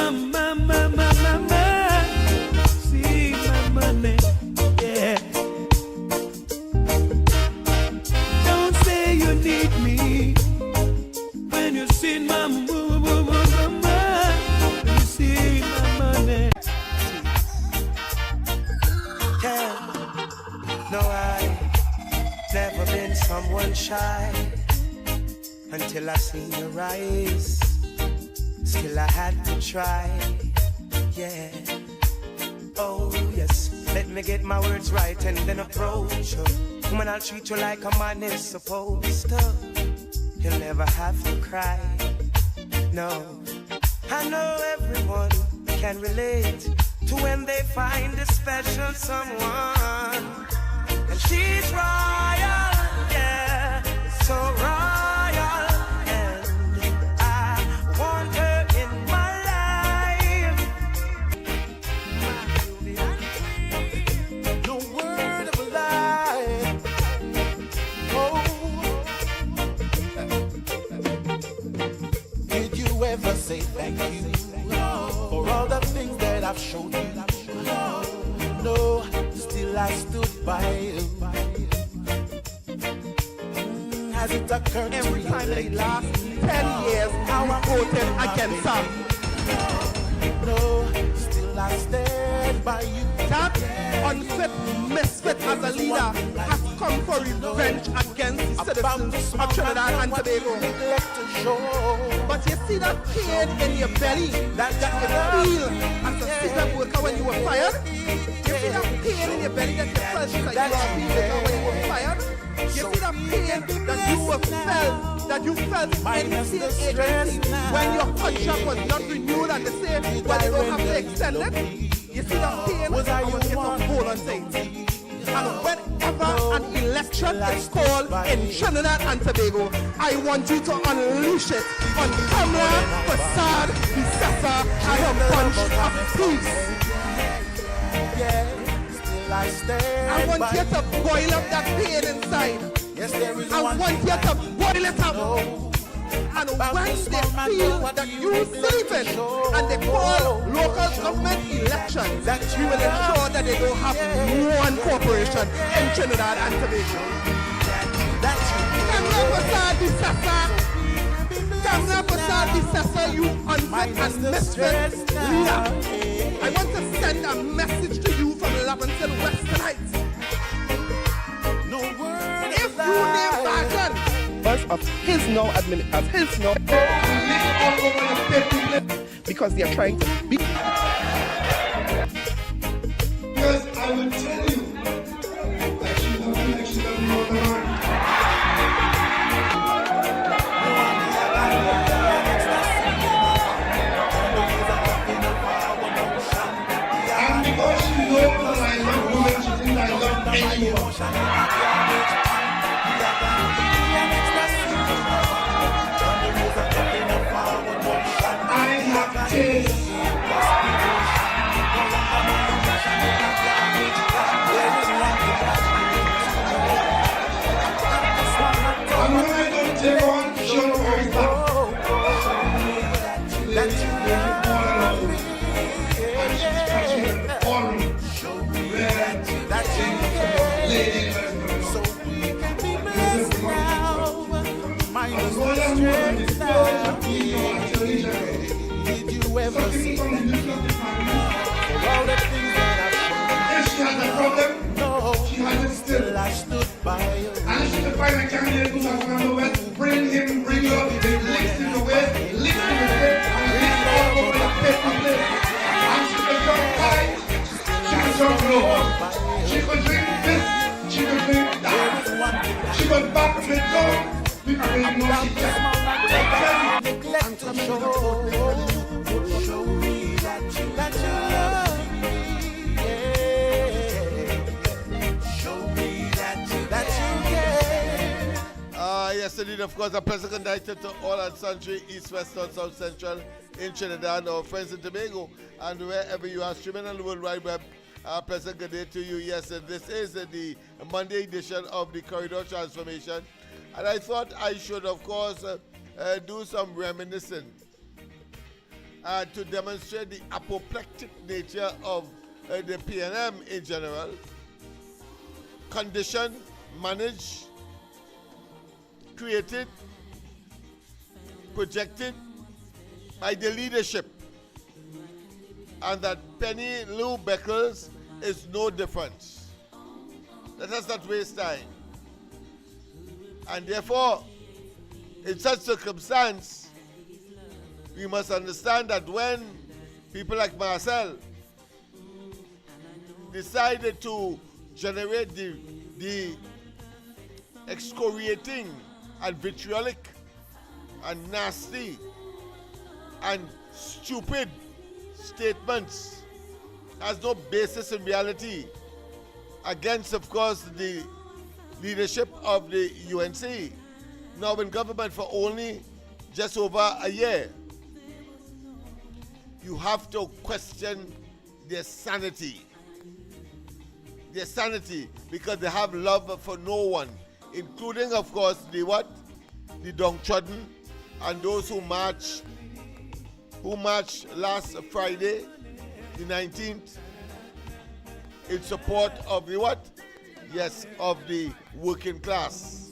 See my money, yeah. Don't say you need me when you see my when you see my money. Yeah. No, I never been someone shy until I seen your eyes. Still I had to try, yeah. Oh yes, let me get my words right and then approach you. Woman, I'll treat you like a man is supposed to. You'll never have to cry, no. I know everyone can relate to when they find a special someone. And she's royal, yeah, so royal. And I want her in my life. No word of a lie. Oh, did you ever say thank you for all the things that I've shown you? No, still I stood by you. Has it occurred Every to you time in lately? the last 10 years, I voted against her. No, still I stand by you. That unfit misfit as a leader has come for revenge against the citizens of Trinidad and Tobago. But you see that pain in your belly that you feel as a seasoned worker when you were fired? You see that pain in your belly that you felt as a seasoned worker when you were fired? You see that pain that you felt in the state agency when your contract was not renewed and they say, well, they don't have to extend it? You see that pain? I want you to hold on to it. And whenever an election is called in Trinidad and Tobago, I want you to unleash it on Kamala, Fasad, Bissessa, and a bunch of thieves. I want you to boil up that pain inside. I want you to boil it up. And when they feel that you saving and they call local government elections, we will ensure that they don't have one corporation in Trinidad and Tobago. Kamala Fasad Bissessa, you unfit and misfit leader. I want to send a message to you from Leventon West tonight. If you name Bajan of his now because they are trying to be. Because I will tell you that she's a connection of the Lord. And because she knows that I love women, she thinks I love anyone. And when I don't take on, she'll hold back. Let you get all alone. And she's catching the corner where lady So we can be blessed now. Minus the strength now. Did you ever see for all the things that I've shown? if she has a problem, No, she has it still. till I stood by you. And she can find a candidate who's from the West, bring him, bring you up, lift him away, lift him away, and lift all over the paper plate. And she can jump high, she can jump low, she can drink this, she can drink that, she can back the door, because we know she can. Neglect to show me that you love me. Yeah. Show me that you care. Yes, indeed, of course, a pleasant good night to all and sundry, East, West, North, South, Central, in Trinidad, our friends in Tobago, and wherever you are streaming on the World Wide Web. Pleasant good day to you. Yes, this is the Monday edition of the Corridor Transformation. And I thought I should, of course, do some reminiscing. to demonstrate the apoplectic nature of the PNM in general, conditioned, managed, created, projected by the leadership, and that Penny Lou Beckles is no different. Let us not waste time. And therefore, in such circumstance, we must understand that when people like Marcel decided to generate the excoriating and vitriolic and nasty and stupid statements has no basis in reality against, of course, the leadership of the UNC, now in government for only just over a year. You have to question their sanity. Their sanity, because they have love for no one, including, of course, the what? The downtrodden and those who marched last Friday, the 19th, in support of the what? Yes, of the working class.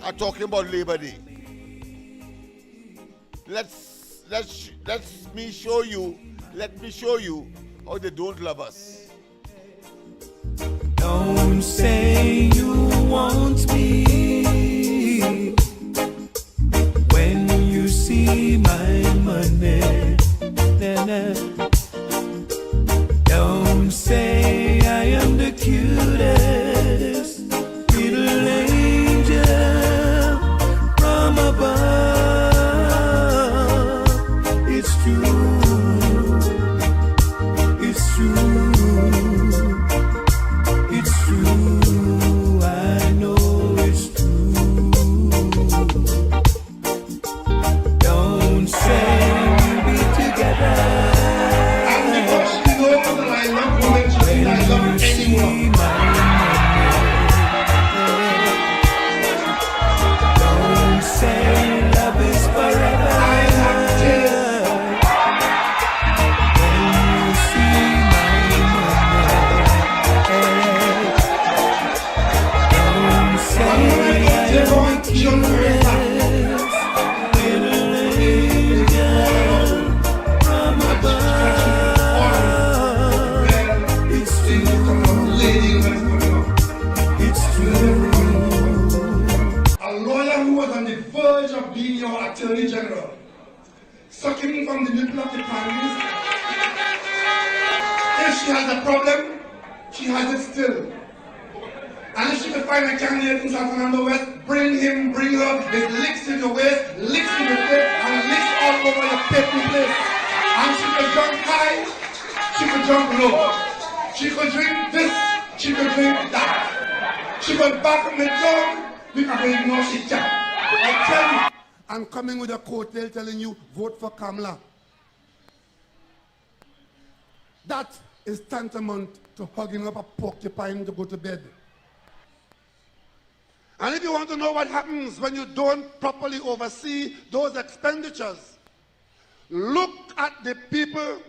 I'm talking about Labor Day. Let me show you how they don't love us. Don't say you want me when you see my money. Don't say I am the cutest little angel from above. It's true. It's true. It's true, I know it's true. Don't say we'll be together. And because she knows that I love women, she thinks I love anyone. Don't say love is forever. I have tears. When you see my don't say I am the cutest little angel from above. It's true. It's true. A lawyer who was on the verge of being your attorney general, sucking from the nipple of the families. If she has a problem, she has it still. And if she could find a candidate in South Fernando West, bring him, bring her, with licks in your waist, licks in your face, and licks all over your paper place. And she could jump high, she could jump low. She could drink this, she could drink that. She could back up the dog, we can ignore she can. I tell you, I'm coming with a coattail telling you, vote for Kamala. That is tantamount to hugging up a porcupine to go to bed. And if you want to know what happens when you don't properly oversee those expenditures, look at the people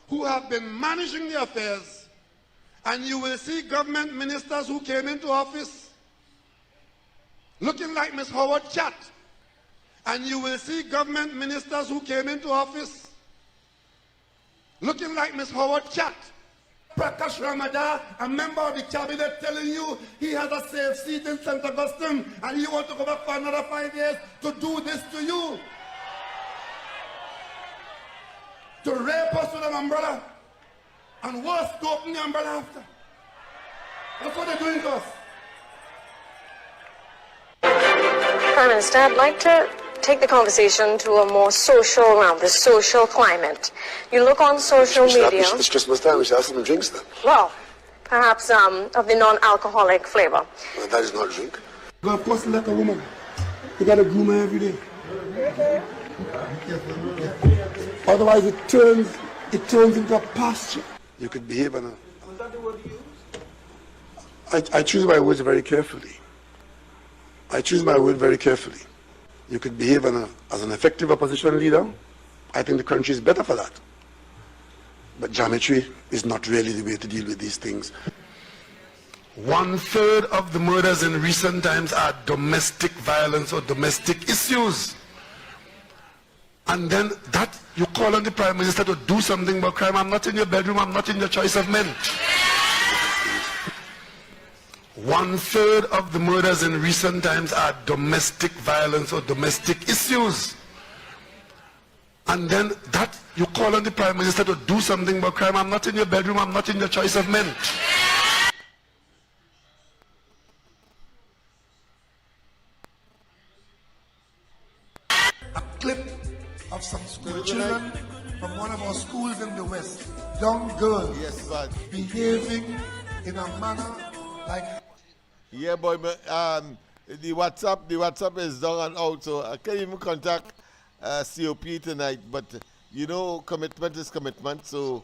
who have been managing the affairs, and you will see government ministers who came into office looking like Miss Howard Chat, and you will see government ministers who came into office looking like Miss Howard Chat. Prakash Ramadan, a member of the cabinet, telling you he has a safe seat in St. Augustine and you want to go back for another 5 years to do this to you. To rape us with an umbrella and worse, to open the umbrella after. That's what they're doing to us. Prime Minister, I'd like to take the conversation to a more social realm, the social climate. You look on social media. It's Christmas time. We should have some drinks then. Well, perhaps of the non-alcoholic flavor. Well, that is not drink. You of course like a woman. You got to groom her every day. Otherwise it turns into a pasture. You could behave in a... I choose my words very carefully. I choose my word very carefully. You could behave as an effective opposition leader, I think the country is better for that. But geometry is not really the way to deal with these things. 1/3 of the murders in recent times are domestic violence or domestic issues. And then that, you call on the Prime Minister to do something about crime. I'm not in your bedroom, I'm not in your choice of men. 1/3 of the murders in recent times are domestic violence or domestic issues. And then that, you call on the Prime Minister to do something about crime. I'm not in your bedroom, I'm not in your choice of men. A clip of some school children from one of our schools in the West. Young girls Yes, but behaving in a manner like... yeah, boy, but, the WhatsApp is down and out, so I can't even contact COP tonight. But you know, commitment is commitment. So,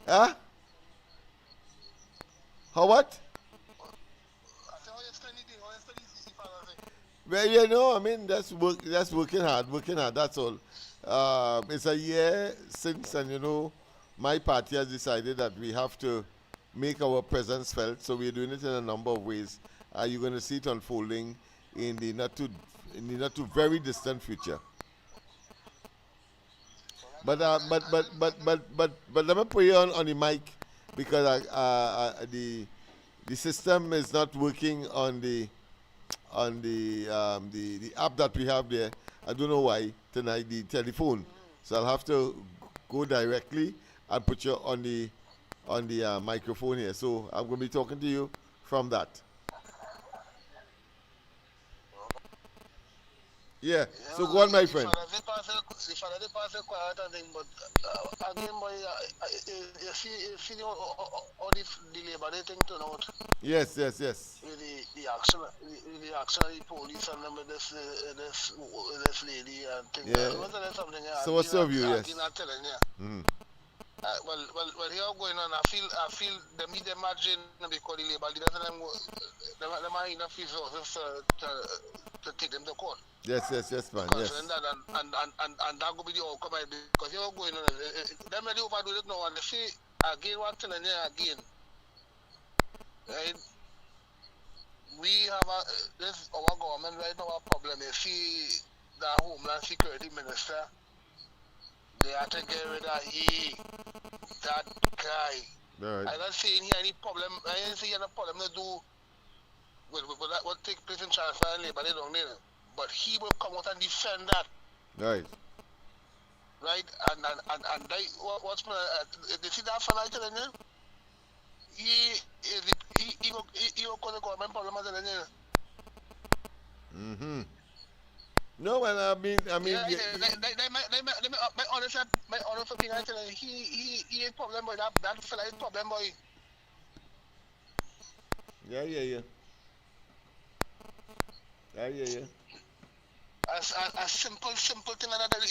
huh? How what? Well, you know, I mean, that's working hard. That's all. It's a year since, and you know, my party has decided that we have to make our presence felt. So we're doing it in a number of ways. You're going to see it unfolding in the not too very distant future. But let me put you on the mic because the system is not working on the app that we have there. I don't know why tonight, the telephone. So I'll have to go directly and put you on the microphone here. So I'm going to be talking to you from that. Yeah. So go on, my friend. Yes. The action of the police and this lady and things. Yeah. So what's your view? Yes. Well, here going on. I feel them imagine because the labor leaders and them are enough resources to take them to court. Yes, man. Yes. And that could be the outcome because you're going on. Them really overdo it now, and they say again one thing and again. Right? We have this our government right now. Our problem is see the Homeland Security Minister. They have to get rid of that guy. Right. I'm not saying he any problem. I ain't saying any problem to do with what take place in transfer and labor. They don't need it. But he will come out and defend that. Right. Right? And they, what's my, they see that fella telling you? He will call the government problem telling you. Mm-hmm. No, well, I mean, my honest opinion, I tell you, he is problem boy. That fella is problem boy. Yeah. A simple thing like that.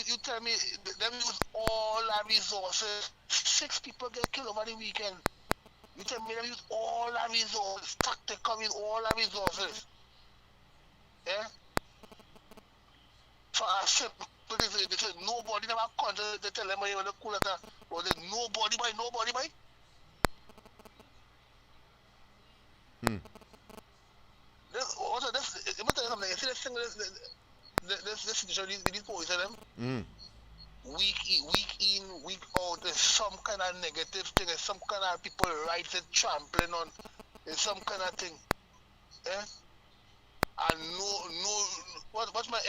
You tell me them use all our resources. 6 people get killed over the weekend. You tell me them use all our resources. Tactical with all our resources. Yeah. For a simple thing, they say nobody never contact. They tell them when they cool at or they nobody by. Also, let me tell you something. You see this thing, this situation with these boys and them? Week in, week out, there's some kind of negative thing, there's some kind of people rights and trampling on, there's some kind of thing. Eh? And what's my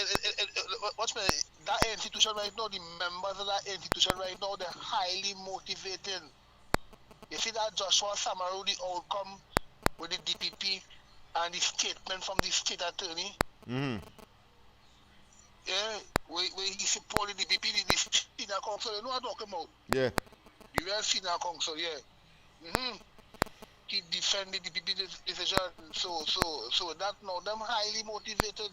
that institution right now, the members of that institution right now, they're highly motivated. You see that Joshua Samaru, the outcome with the DPP and the statement from the state attorney. Yeah, where he supported the DPP, the senior council, you know what I'm talking about? Yeah. The real senior council, yeah. He defended the DPP decision, so that now them highly motivated.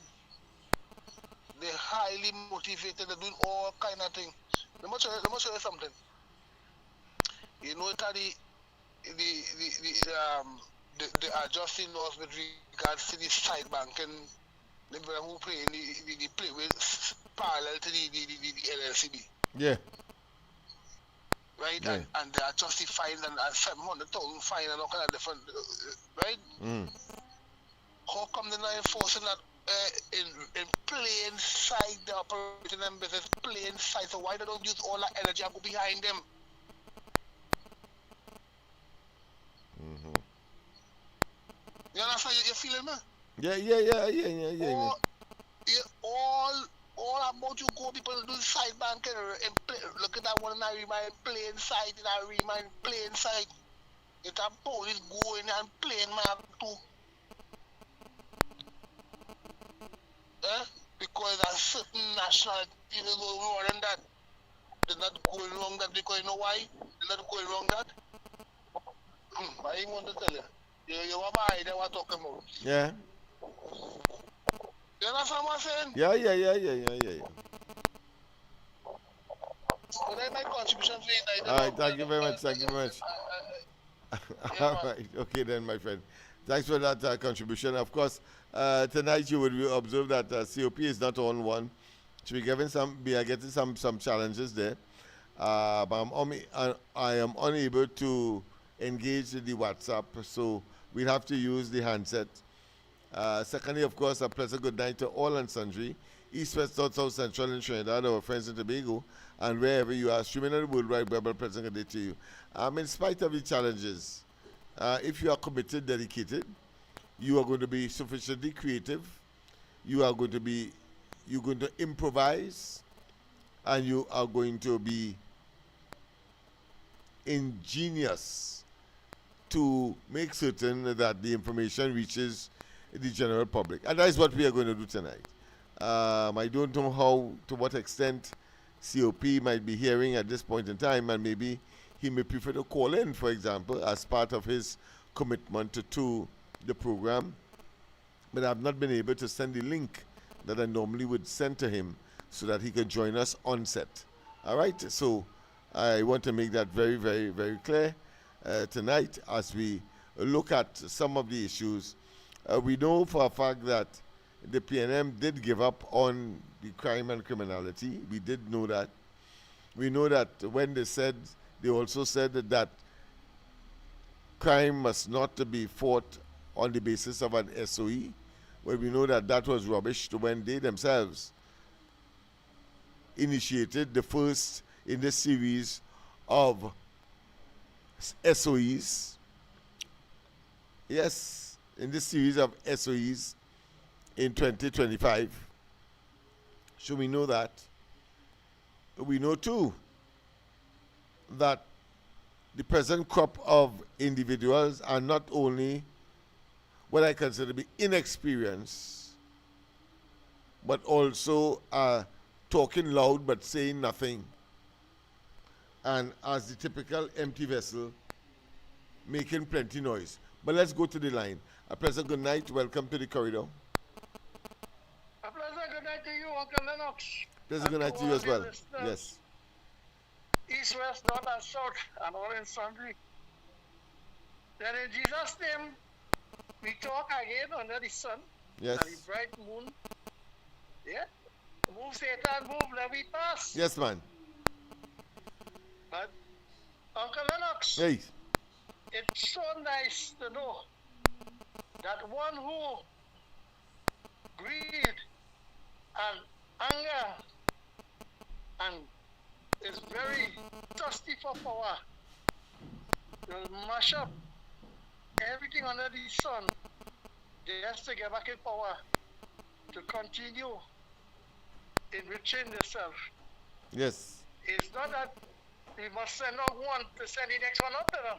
They're highly motivated, they're doing all kind of things. Let me show you something. You know that the adjusting laws with regards to the side banking The brother who play in the play with parallel to the LLCB. Yeah. Right? Yeah. And they are justifying and 700,000 fine and all kind of different, right? How come they're not enforcing that in plain sight? They're operating them business plain sight. So why they don't use all that energy and go behind them? You understand? You feeling me? Yeah. All about you go people do side banking look at that one and I remind plain sight and I remind plain sight. If that police go in and plain map too. Because a certain nationality is going wrong than that. They're not going wrong that because you know why? They're not going wrong that. I ain't want to tell you. You want my idea what I'm talking about. Yeah. You understand what I'm saying? Yeah. So that's my contribution to you. All right, thank you very much. All right, okay then, my friend. Thanks for that contribution. Of course, tonight you will observe that COP is not on one. So we are getting some challenges there. But I am unable to engage the WhatsApp, so we'll have to use the handset. Secondly, of course, a pleasant good night to all and sundry, East, West, North, South, Central, and Trinidad, our friends in Tobago, and wherever you are, streaming on the World Wide Web, a pleasant good day to you. In spite of the challenges, if you are committed, dedicated, you are going to be sufficiently creative, you're going to improvise, and you are going to be ingenious to make certain that the information reaches the general public. And that is what we are going to do tonight. I don't know to what extent COP might be hearing at this point in time, and maybe he may prefer to call in, for example, as part of his commitment to the program. But I've not been able to send the link that I normally would send to him so that he can join us on set. All right? So I want to make that very, very, very clear tonight as we look at some of the issues. We know for a fact that the PNM did give up on the crime and criminality. We did know that. We know that when they also said that crime must not be fought on the basis of an SOE. Well, we know that that was rubbish when they themselves initiated the first in this series of SOEs. Yes, in this series of SOEs in 2025. So we know that. We know too that the present crop of individuals are not only what I consider to be inexperienced, but also talking loud but saying nothing. And as the typical empty vessel, making plenty noise. But let's go to the line. A pleasant good night. Welcome to the corridor. A pleasant good night to you, Uncle Lennox. Pleasant good night to you as well. Yes. East, West, North, and South, and all in sundry. Then in Jesus' name, we talk again under the sun. Yes. And the bright moon. Yeah. Move Satan, move, let me pass. Yes, man. But, Uncle Lennox, Hey. it's so nice to know that one who greed and anger and is very thirsty for power will mash up everything under the sun just to get back in power to continue enriching themselves. Yes. It's not that we must send out one to send the next one up to them.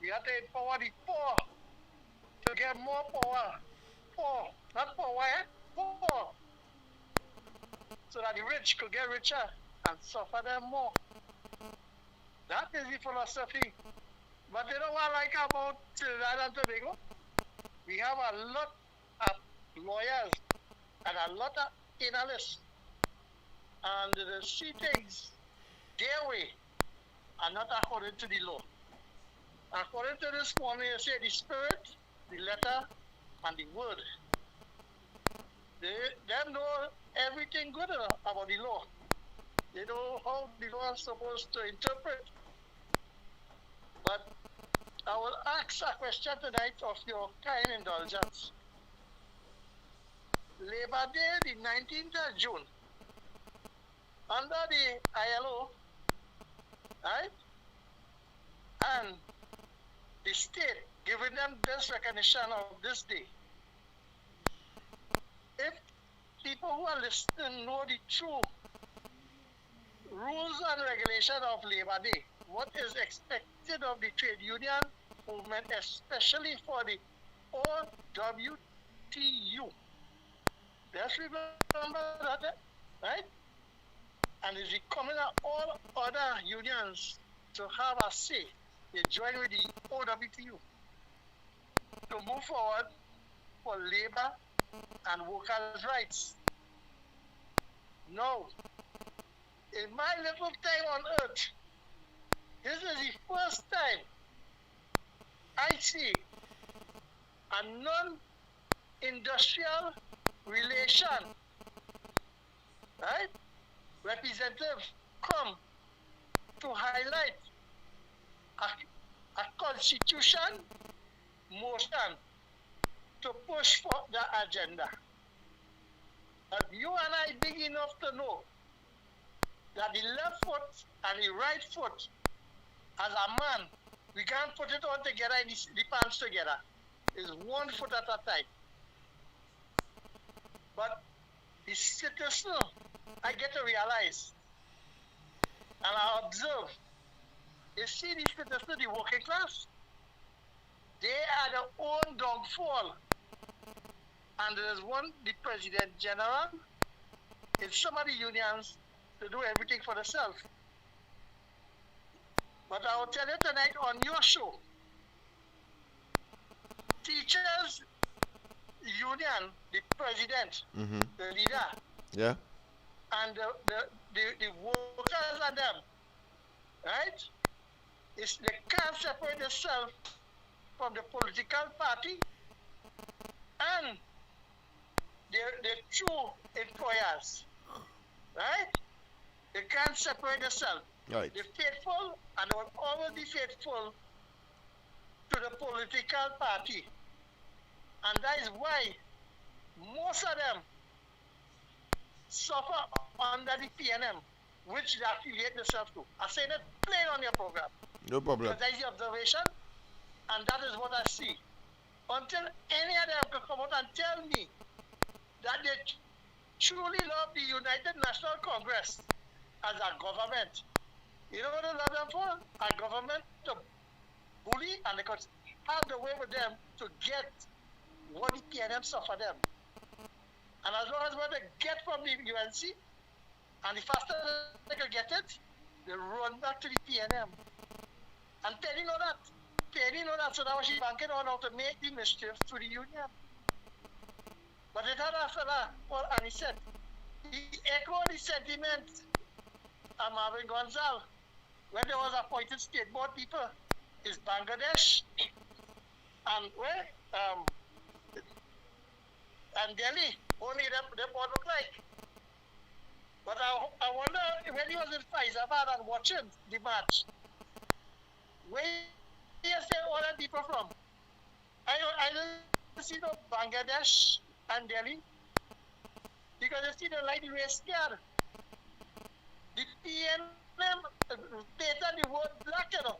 We have to empower the poor to get more power. Poor, not power, poor. So that the rich could get richer and suffer them more. That is the philosophy. But you know what I like about Trinidad and Tobago? We have a lot of lawyers and a lot of analysts. And they see things their way and not according to the law. According to this one, you say the spirit, the letter, and the word. Them know everything good about the law. They know how the law is supposed to interpret. But I will ask a question tonight of your kind indulgence. Labor Day, the 19th of June, under the ILO, right? And the state giving them this recognition of this day. If people who are listening know the true rules and regulation of Labor Day, what is expected of the trade union movement, especially for the OWTU. Let's remember that, right? And it's becoming all other unions to have a say. They join with the OWTU to move forward for labor and workers' rights. Now, in my little time on earth, this is the first time I see a non-industrial relation, right? Representative come to highlight a constitution motion to push for the agenda. But you and I big enough to know that the left foot and the right foot, as a man, we can't put it all together in the pants together. It's one foot at a time. But the citizen, I get to realize, and I observe, you see the citizen, the working class, they are their own downfall. And there's one, the President General, in some of the unions, to do everything for themselves. But I will tell you tonight on your show, teachers union, the president, the leader, and the workers and them, right? They can't separate themselves from the political party and the true employers, right? They can't separate themselves. Right. The faithful and will always be faithful to the political party. And that is why most of them suffer under the PNM, which they affiliate themselves to. I say that plain on your program. No problem. Because that is the observation, and that is what I see. Until any of them can come out and tell me that they truly love the United National Congress as a government. You know what they love them for? A government to bully, and they could have the way with them to get what the PNM suffer them. And as long as what they get from the UNC, and the faster they can get it, they run back to the PNM. And Penny know that. Penny know that, so now she's banking on how to make the mischief to the union. But it had a fella, well, and he said, he echoed the sentiment of Marvin Gonzalez when there was appointed state board people. Is Bangladesh and where? And Delhi, only the board look like. But I wonder when he was in Faizabad and watching the match, where he say all the people from? I don't see no Bangladesh and Delhi because you see the like the way scared. The PNM painted the word black, you know,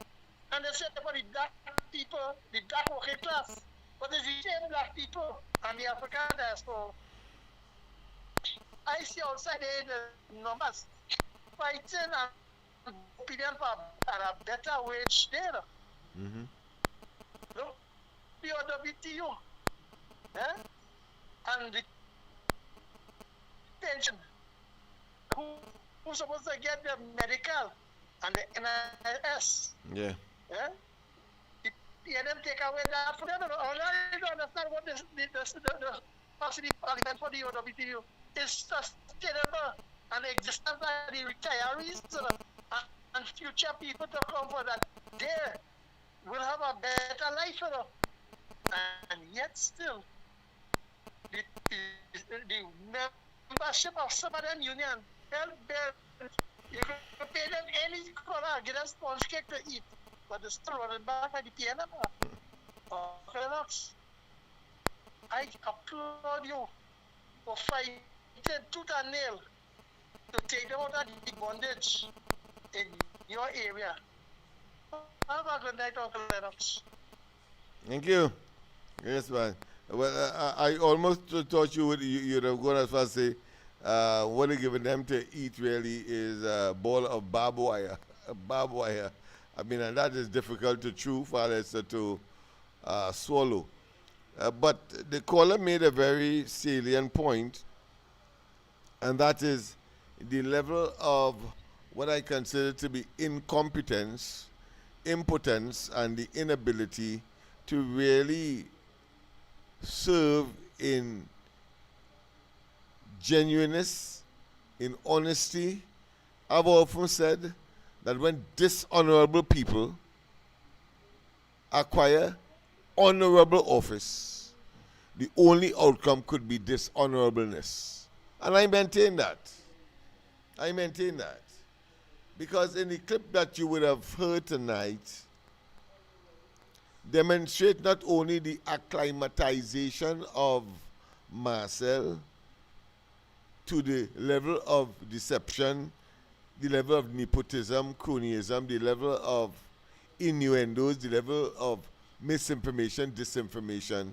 and they said about the black people, the black working class, but it's the same black people and the African diaspora. I see outside there the numbers fighting and opinion for a better wage there. Look, the OWTU, and the pension. Who's supposed to get the medical and the NIS? Yeah. The PNM take away that from them. I don't understand what the facility parliament for the OWTU is sustainable and the existence of the retirees and future people to come for that. They will have a better life, and yet still the membership of some of them union help them. You can pay them any color, get them sponge cake to eat, but they're still running back at the PNM. Lennox, I applaud you for fighting tooth and nail to take them out of the bondage in your area. Have a good night, Uncle Lennox. Thank you. Yes, man. Well, I almost thought you'd have gone as far as say what they're giving them to eat really is a ball of barbed wire. Barbed wire. I mean, and that is difficult to chew, far as to swallow. But the caller made a very salient point, and that is the level of what I consider to be incompetence, impotence, and the inability to really serve in genuineness, in honesty. I've often said that when dishonorable people acquire honorable office, the only outcome could be dishonorableness. And I maintain that. I maintain that. Because in the clip that you would have heard tonight, demonstrate not only the acclimatization of Marcel to the level of deception, the level of nepotism, cronyism, the level of innuendos, the level of misinformation, disinformation,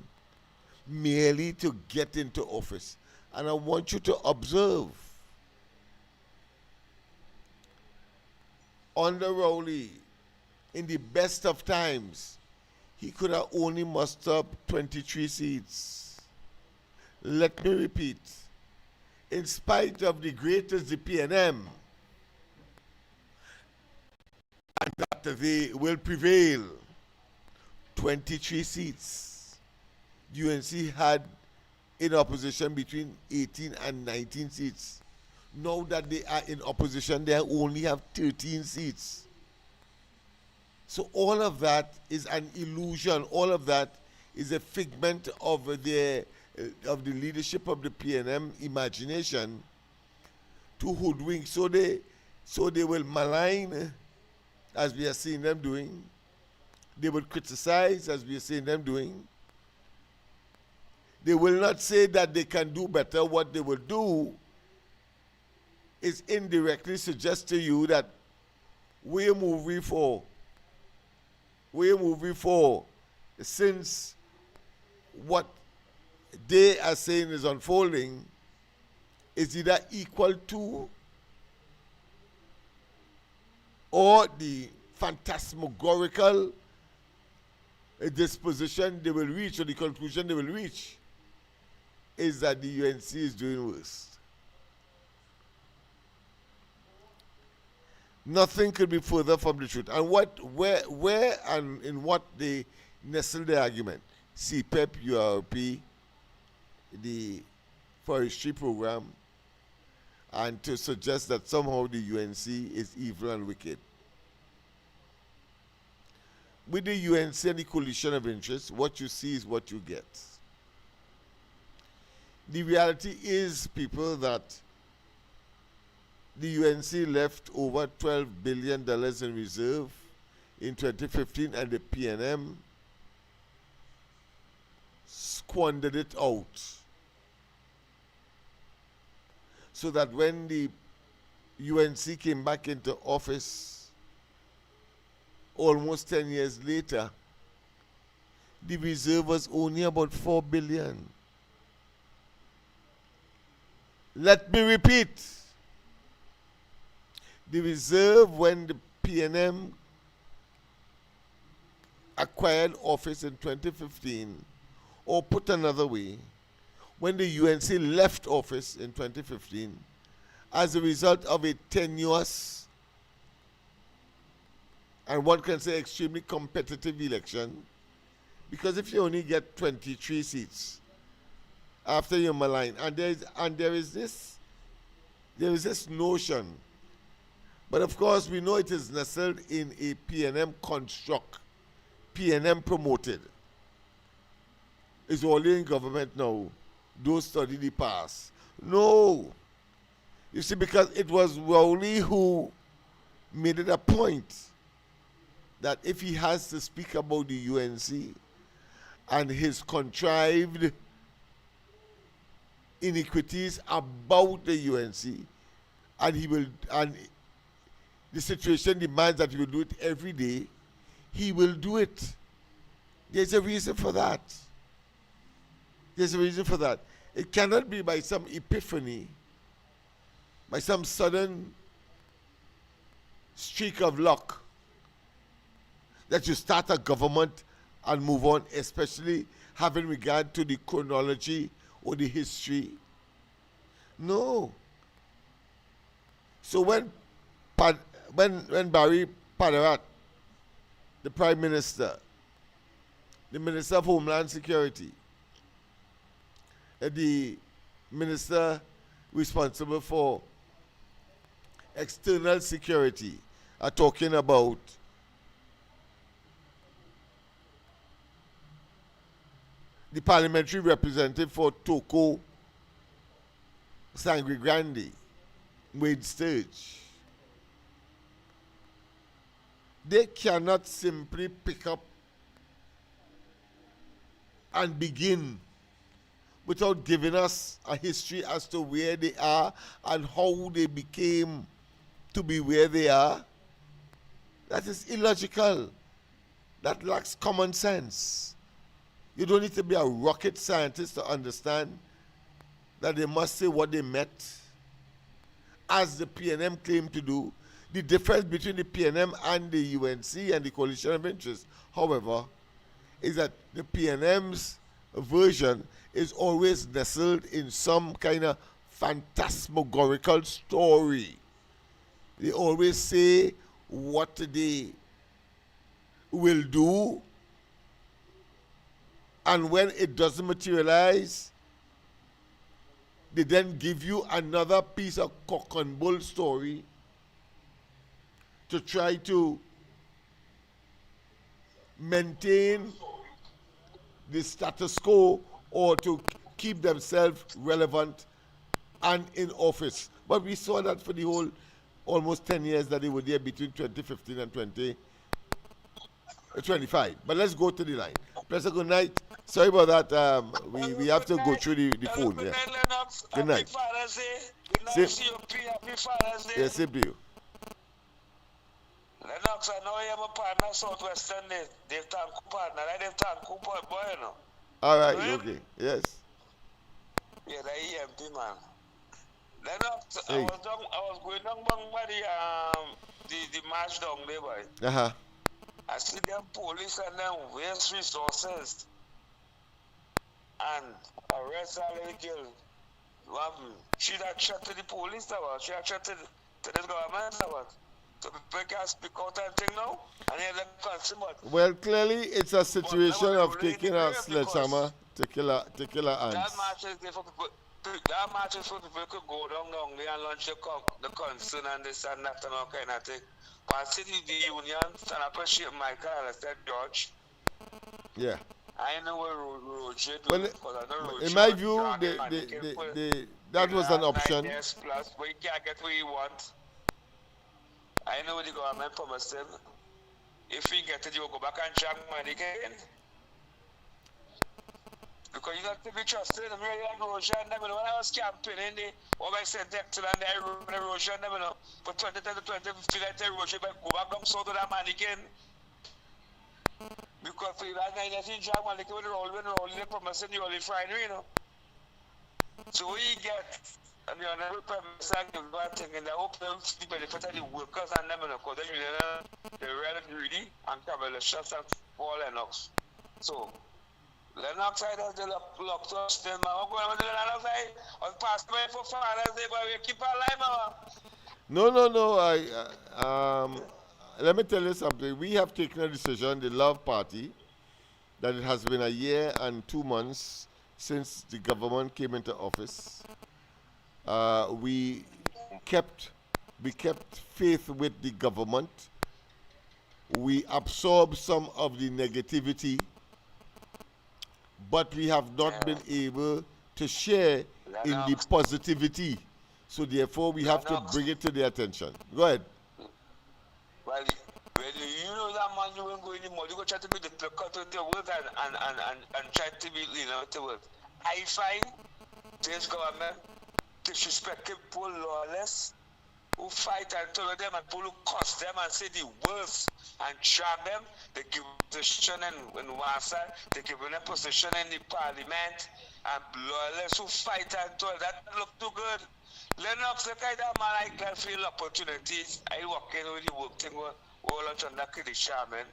merely to get into office. And I want you to observe, under Rowley, in the best of times, he could have only mustered up 23 seats. Let me repeat, in spite of the greatest the PNM, and that they will prevail, 23 seats. UNC had in opposition between 18 and 19 seats. Now that they are in opposition, they only have 13 seats. So all of that is an illusion. All of that is a figment of the leadership of the PNM imagination to hoodwink. So they will malign, as we are seeing them doing. They will criticize, as we are seeing them doing. They will not say that they can do better. What they will do is indirectly suggest to you that we're moving for, since what they are saying is unfolding is either equal to or the phantasmagorical disposition they will reach, or the conclusion they will reach, is that the UNC is doing worse. Nothing could be further from the truth. And where and in what they nestle the argument? CPEP, URP, the forestry program, and to suggest that somehow the UNC is evil and wicked. With the UNC and the coalition of interests, what you see is what you get. The reality is, people, that the UNC left over $12 billion in reserve in 2015, and the PNM squandered it out. So that when the UNC came back into office almost 10 years later, the reserve was only about $4 billion. Let me repeat. The reserve when the PNM acquired office in 2015, or put another way, when the UNC left office in 2015, as a result of a tenuous and one can say extremely competitive election, because if you only get 23 seats after you're maligned, and there is this notion, but of course we know it is nestled in a PNM construct, PNM promoted. It's only in government now don't study the past. No. You see, because it was Rowley who made it a point that if he has to speak about the UNC and his contrived iniquities about the UNC, and the situation demands that he will do it every day, he will do it. There's a reason for that. There's a reason for that. It cannot be by some epiphany, by some sudden streak of luck that you start a government and move on, especially having regard to the chronology or the history. No. So when Barry Padarat, the Prime Minister, the Minister of Homeland Security, the Minister responsible for external security are talking about the parliamentary representative for Toko Sangre Grande, Wade Sturge. They cannot simply pick up and begin without giving us a history as to where they are and how they became to be where they are. That is illogical. That lacks common sense. You don't need to be a rocket scientist to understand that they must say what they meant, as the PNM claimed to do. The difference between the PNM and the UNC and the coalition of interest, however, is that the PNM's version is always nestled in some kind of phantasmagorical story. They always say what they will do, and when it doesn't materialize, they then give you another piece of cock and bull story to try to maintain the status quo or to keep themselves relevant and in office. But we saw that for the whole almost 10 years that they were there between 2015 and 2025. But let's go to the line. Professor, good night. Sorry about that. We have to go through the phone. Yeah. Good night. Yes, same to you. Lennox, I know you're my partner, Southwestern. They've done partner. They've done Cooper, boy, you know. All right, okay. Yes. Yeah, the EMT, man. Lennox, Hey. I was going down by the march down there, boy. Uh-huh. I see them police and them waste resources and arrest a little girl. She that shot to the police, she had shot to the government, so people can speak out and thing now, and they let consumer. Well, clearly it's a situation of taking a sledgehammer to kill a ants. That march is there for people. That march is for people could go down there and launch the concern and this and that and all kind of thing. But city the union and appreciate Michael, I said George. Yeah. I know what Roger do, Well, because I know Roger. in my view, that was an option. Yes, plus, but you can't get what you want. I know what the government promised him. If we get it, you will go back and check money again. Because you got to be trusted. I'm really like Roger and them. When I was campaigning, what I said to them, I wrote Roger and them, for 2010 to 2015, I tell Roger, but go back and sort of that money again. Because for that 19 job, man, they were rolling, they promising you only Friday, you know. So we get, and the honorable prime minister give that thing, and I hope they the benefit of the workers and them, because they're really greedy and cover the shots and for Lennox. So, Lennox side has the lock to us, then, man, I'm going to the Lennox side, on past away for Father's Day, but we keep our life, man. No, let me tell you something. We have taken a decision, the Love Party, that it has been a year and 2 months since the government came into office. We kept faith with the government. We absorbed some of the negativity, but we have not been able to share in the Lennox. positivity. So therefore, we have to Lennox. bring it to their attention. Go ahead. Well, you know that man, you won't go anymore. You go try to be the cut with your words and try to be, with the words. I find this government disrespect people lawless who fight and tell them and people who curse them and say the worst and trap them. They give position in one side, they give them a position in the parliament, and lawless who fight and tell that look too good. Lennox, the kind of man I can feel opportunities. I work in with the work thing all on the shaman.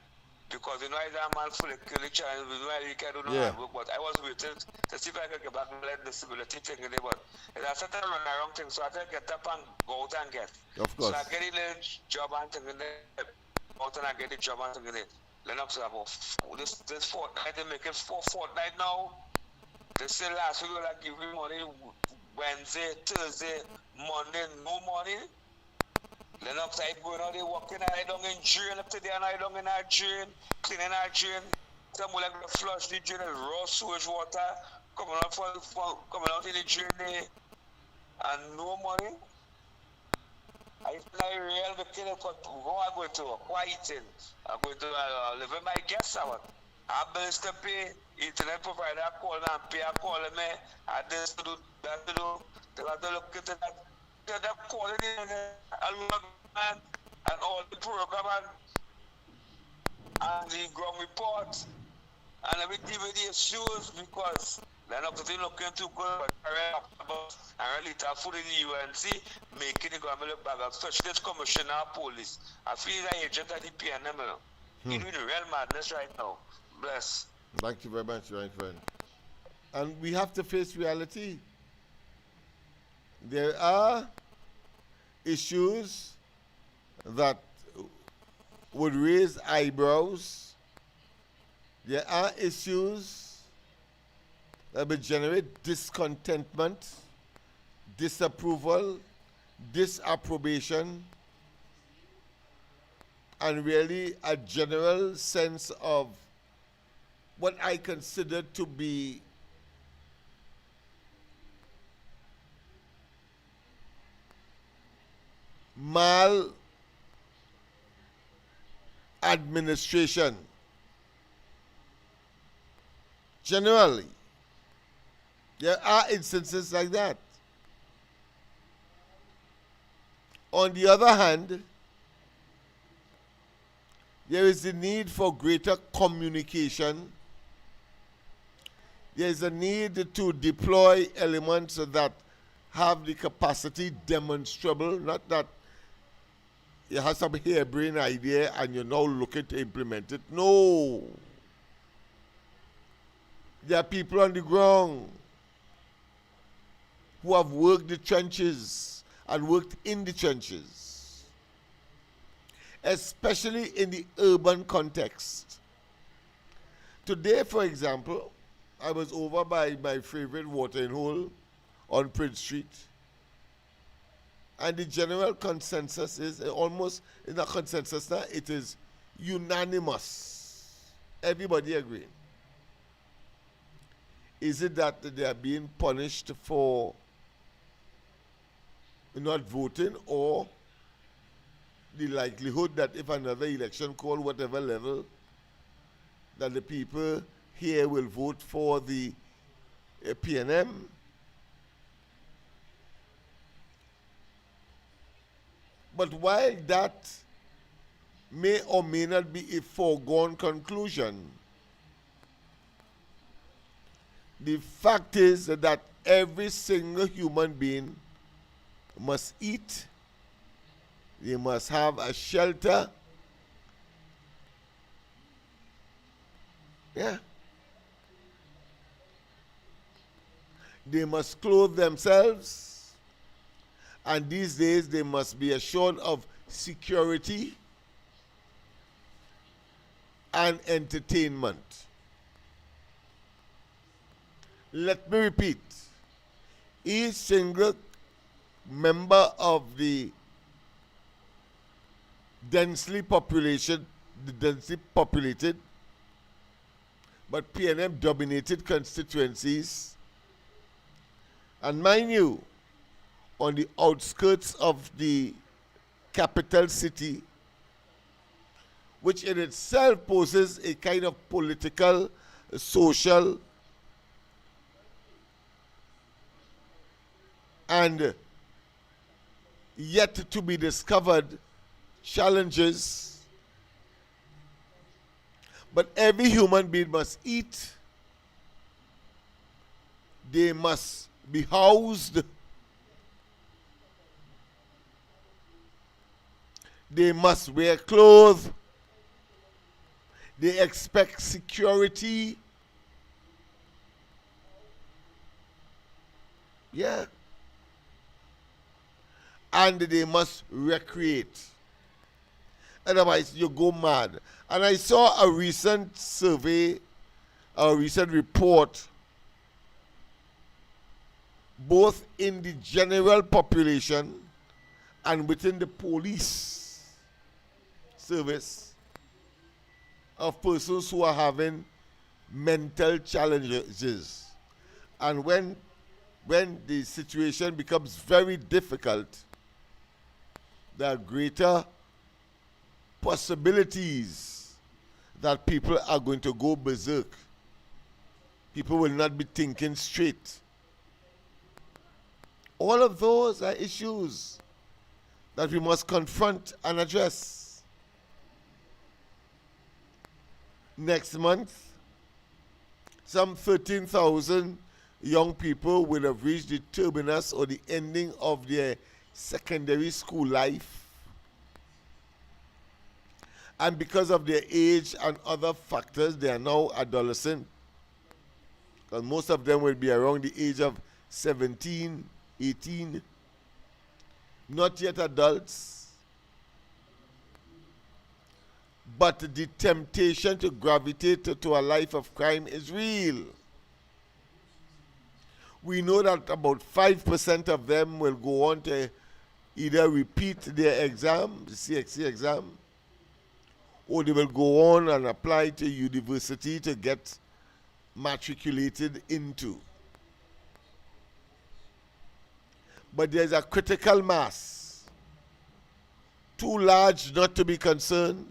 Because I that man fully kill each other, he can do no work, but I was waiting to see if I could get back and let the disability thing in there. But I started on the wrong thing, so I had to get up and go out and get. Of course. So I get a job and thing in there, out and I get a job and thing in there. Lennox about this fortnight, they make it 4 fortnight now. They say last week, like give me money Wednesday, Thursday, Monday, no money. Lennox, I go out there working, I don't in drain up today, and I don't in our drain, cleaning our drain. Some will like to flush the drain, raw sewage water, coming out in the drain there, and no money. I real because who I go to quieting. I'm going to live in my guest house. I bills to pay, internet provider call and pay, I call me, I this to do, that to do, they have to look into that. They're calling in man and all the program and the ground report and every DVD issues because they're not looking too good and really tough food in the UNC making the government look bad, especially this commissioner of police. I feel like agent at the PNM. He's doing real madness right now. Bless. Thank you very much, my friend. And we have to face reality. There are issues that would raise eyebrows. There are issues that would generate discontentment, disapproval, disapprobation, and really a general sense of what I consider to be maladministration. Generally, there are instances like that. On the other hand, there is the need for greater communication. There is a need to deploy elements that have the capacity demonstrable, not that you have some harebrained idea and you're now looking to implement it. No. There are people on the ground who have worked the trenches and worked in the trenches, especially in the urban context. Today, for example, I was over by my favorite watering hole on Prince Street, and the general consensus is almost, in a consensus now, it is unanimous. Everybody agreeing. Is it that they are being punished for not voting, or the likelihood that if another election call, whatever level, that the people here will vote for the PNM? But while that may or may not be a foregone conclusion, the fact is that every single human being must eat, they must have a shelter. Yeah. They must clothe themselves, and these days they must be assured of security and entertainment. Let me repeat, each single member of the densely populated but PNM dominated constituencies And mind you, on the outskirts of the capital city, which in itself poses a kind of political, social, and yet to be discovered challenges. But every human being must eat. They must be housed. They must wear clothes. They expect security. Yeah. And they must recreate. Otherwise, you go mad. And I saw a recent survey, a recent report, both in the general population and within the police service, of persons who are having mental challenges. And when the situation becomes very difficult, there are greater possibilities that people are going to go berserk. People will not be thinking straight. All of those are issues that we must confront and address. Next month, some 13,000 young people will have reached the terminus or the ending of their secondary school life. And because of their age and other factors, they are now adolescent. Because most of them will be around the age of 17, 18. Not yet adults. But the temptation to gravitate to a life of crime is real. We know that about 5% of them will go on to either repeat their exam, the CXC exam, or they will go on and apply to university to get matriculated into. But there's a critical mass, too large not to be concerned,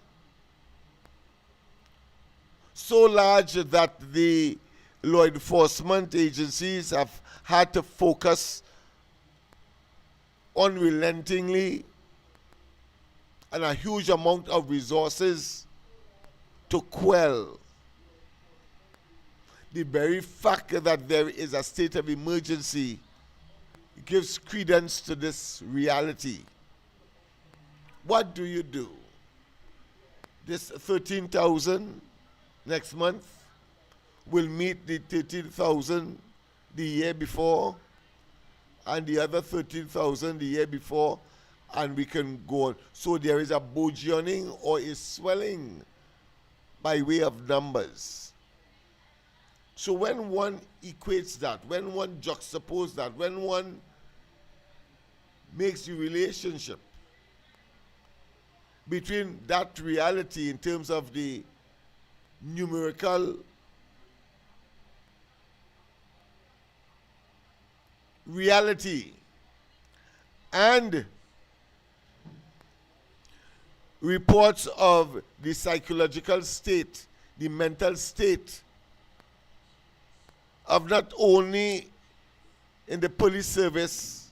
so large that the law enforcement agencies have had to focus unrelentingly and a huge amount of resources to quell. The very fact that there is a state of emergency gives credence to this reality. What do you do? This 13,000 next month will meet the 13,000 the year before, and the other 13,000 the year before, and we can go on. So there is a burgeoning or a swelling by way of numbers. So when one equates that, when one juxtaposes that, when one makes the relationship between that reality in terms of the numerical reality and reports of the psychological state, the mental state of not only in the police service,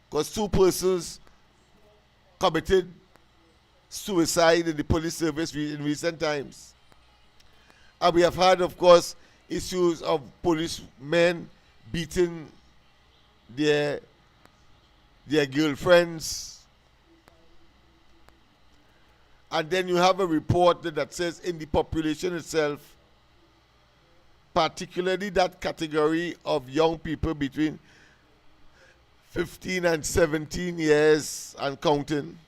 because 2 persons committed suicide in the police service in recent times. And we have had, of course, issues of policemen beating their girlfriends. And then you have a report that says in the population itself, particularly that category of young people between 15 and 17 years and counting,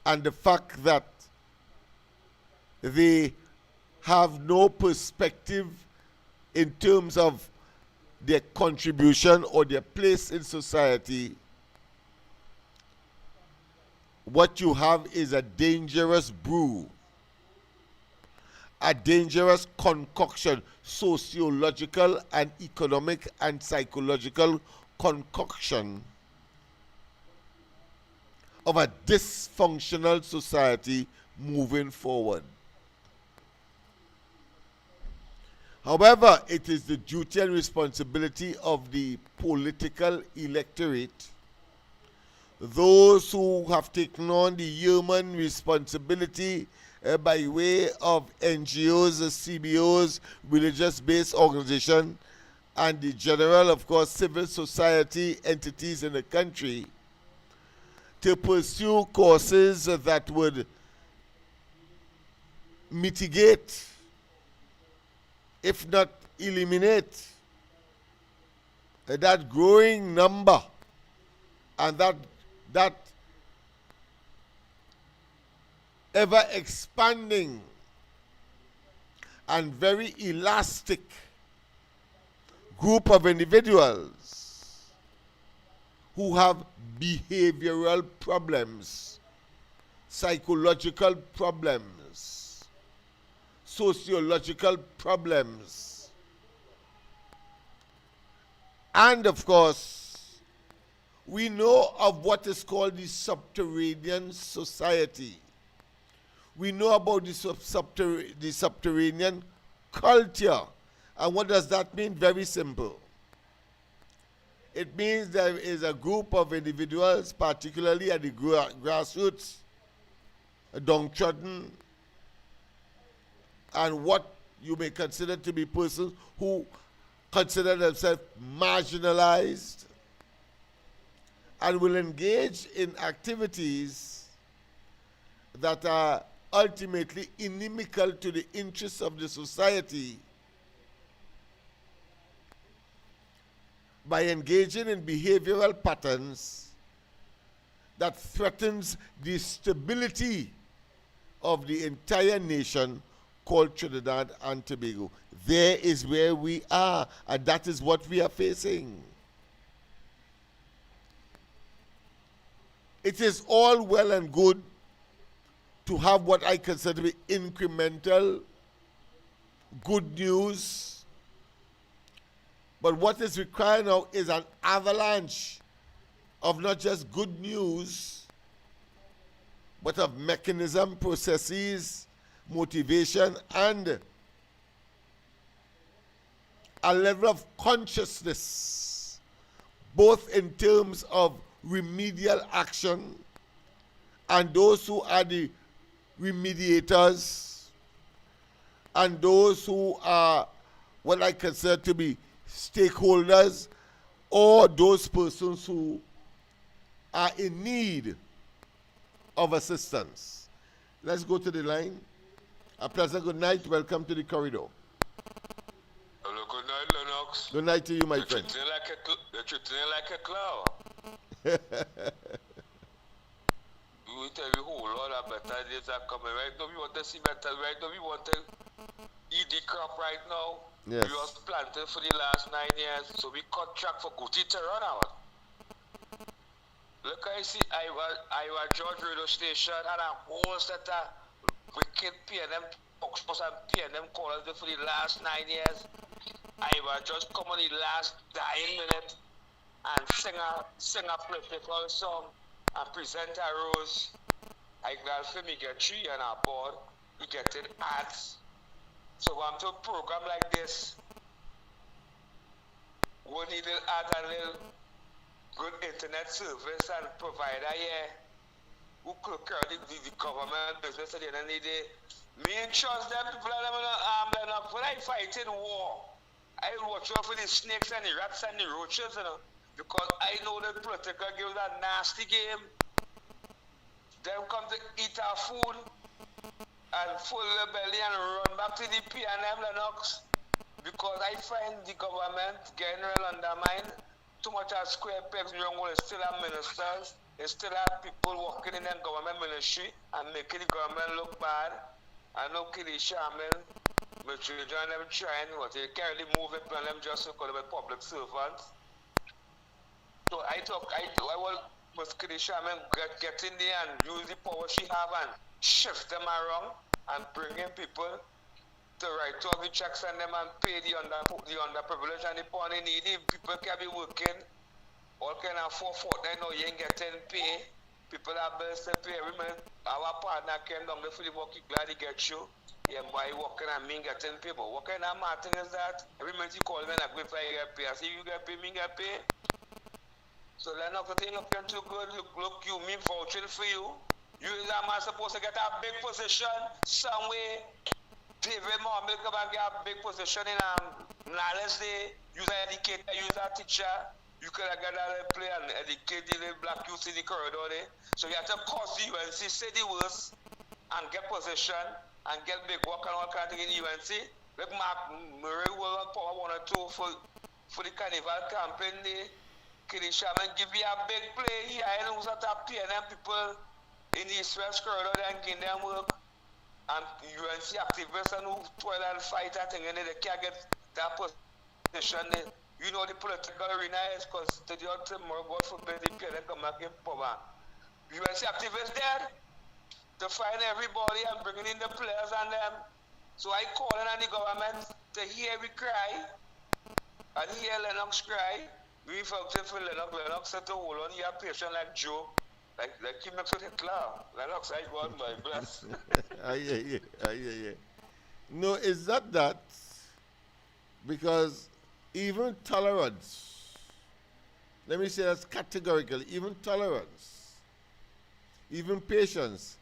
and the fact that they have no perspective in terms of their contribution or their place in society, what you have is a dangerous brew. a dangerous concoction, sociological and economic and psychological concoction of a dysfunctional society moving forward. However, it is the duty and responsibility of the political electorate, those who have taken on the human responsibility by way of NGOs, CBOs, religious-based organizations, and the general, of course, civil society entities in the country, to pursue courses that would mitigate, if not eliminate, that growing number and that ever expanding and very elastic group of individuals who have behavioral problems, psychological problems, sociological problems, and of course, we know of what is called the subterranean society. We know about the subterranean culture. And what does that mean? Very simple. It means there is a group of individuals, particularly at the grassroots, downtrodden, and what you may consider to be persons who consider themselves marginalized and will engage in activities that are ultimately inimical to the interests of the society by engaging in behavioral patterns that threatens the stability of the entire nation called Trinidad and Tobago. There is where we are, and that is what we are facing. It is all well and good to have what I consider to be incremental good news, but what is required now is an avalanche of not just good news, but of mechanism, processes, motivation, and a level of consciousness, both in terms of remedial action and those who are the remediators and those who are what I consider to be stakeholders or those persons who are in need of assistance. Let's go to the line. A pleasant good night. Welcome to the corridor. Hello, good night, Lennox. Good night to you, my friend. You're treating it like a clown. We tell you whole lot of better days are coming. Right now we want to see better. Right now we want to eat the crop right now. Yes. We was planted for the last 9 years, so we cut track for Guti to run out. Look, I see Iowa George radio station and a whole set of wicked PNM folks and PNM callers for the last 9 years. Iowa just come on the last dying minute and sing a political song and present a rose. I glad for me get 3 on our board. We getting ads. So I'm to a program like this. We need to add a little good internet service and provider here who could carry the government business at the end of the day. Me and trust them people are them enough. When I fight in war, I watch out for the snakes and the rats and the roaches, you know, because I know that political gives a nasty game. Them come to eat our food and full the belly and run back to the PNM Lennox, because I find the government getting real undermined. Too much of square pegs in Yongo, still have ministers, they still have people working in the government ministry and making the government look bad. I know Kili Shamil, but you join them trying, but they can't really move it on them just because they're public servants. So I will with Kili Shamil get in there and use the power she have and shift them around and bring in people to write all the checks on them and pay the underprivileged and the poor and needy. People can be working all kind of 4 fortnight now, you ain't getting pay. People have bills to pay every month. Our partner came down the Philip Walkie, glad he get you. Yeah, boy, working and me getting pay. But what kind of thing is that? Every month you call me and I go for you get pay. I say you get pay, me get pay. So Lennox, the thing looking too good. Look, you me vouching for you. You is a man supposed to get a big position some way. David Mohammed come and get a big position in let's say you're an educator, you're a teacher. You could have got out play and educate the black youth in the corridor there. So you have to cause the UNC, say the worst, and get position, and get big work and all kind of things in UNC. Like Mark Murray will on power 1 or 2 for the carnival campaign there. Shaman give you a big play here. I know who's at a PNM people in the East West corridor and give them work. And UNC activists and who toil and fight that thing and they can't get that position there. You know the political arena is because to the other more God forbid the PNM come back in power. UNC activists there to find everybody and bringing in the players and them. So I call on the government to hear we cry and hear Lennox cry. We felt for Lennox said to hold on, you have patient like Joe. Like he makes it clear. Lennox, I God, my bless. Yeah. No, it's not that. Because even tolerance, let me say that's categorical, even tolerance, even patience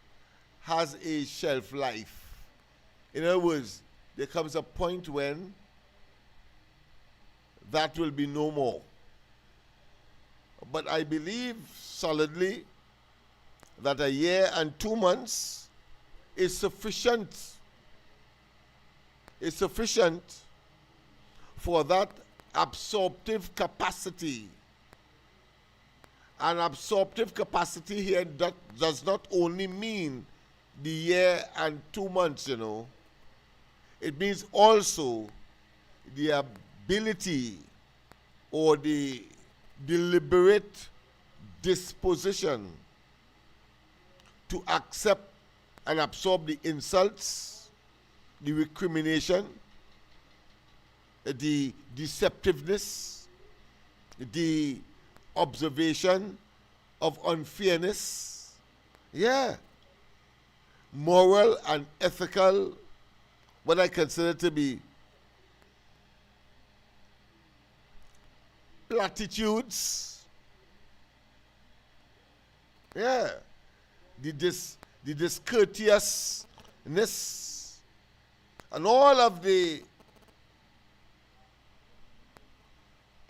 has a shelf life. In other words, there comes a point when that will be no more. But I believe solidly that a year and 2 months is sufficient. Is sufficient for that absorptive capacity. And absorptive capacity here does not only mean the year and 2 months, you know. It means also the ability or the deliberate disposition to accept and absorb the insults, the recrimination, the deceptiveness, the observation of unfairness. Yeah. Moral and ethical, what I consider to be platitudes. Yeah. The discourteousness and all of the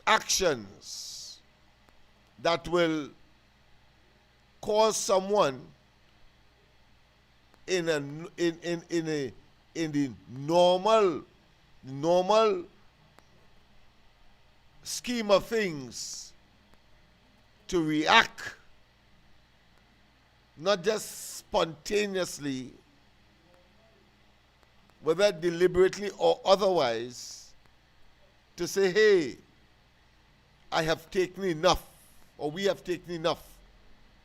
actions that will cause someone in the normal scheme of things to react, not just spontaneously, whether deliberately or otherwise, to say, hey, I have taken enough, or we have taken enough,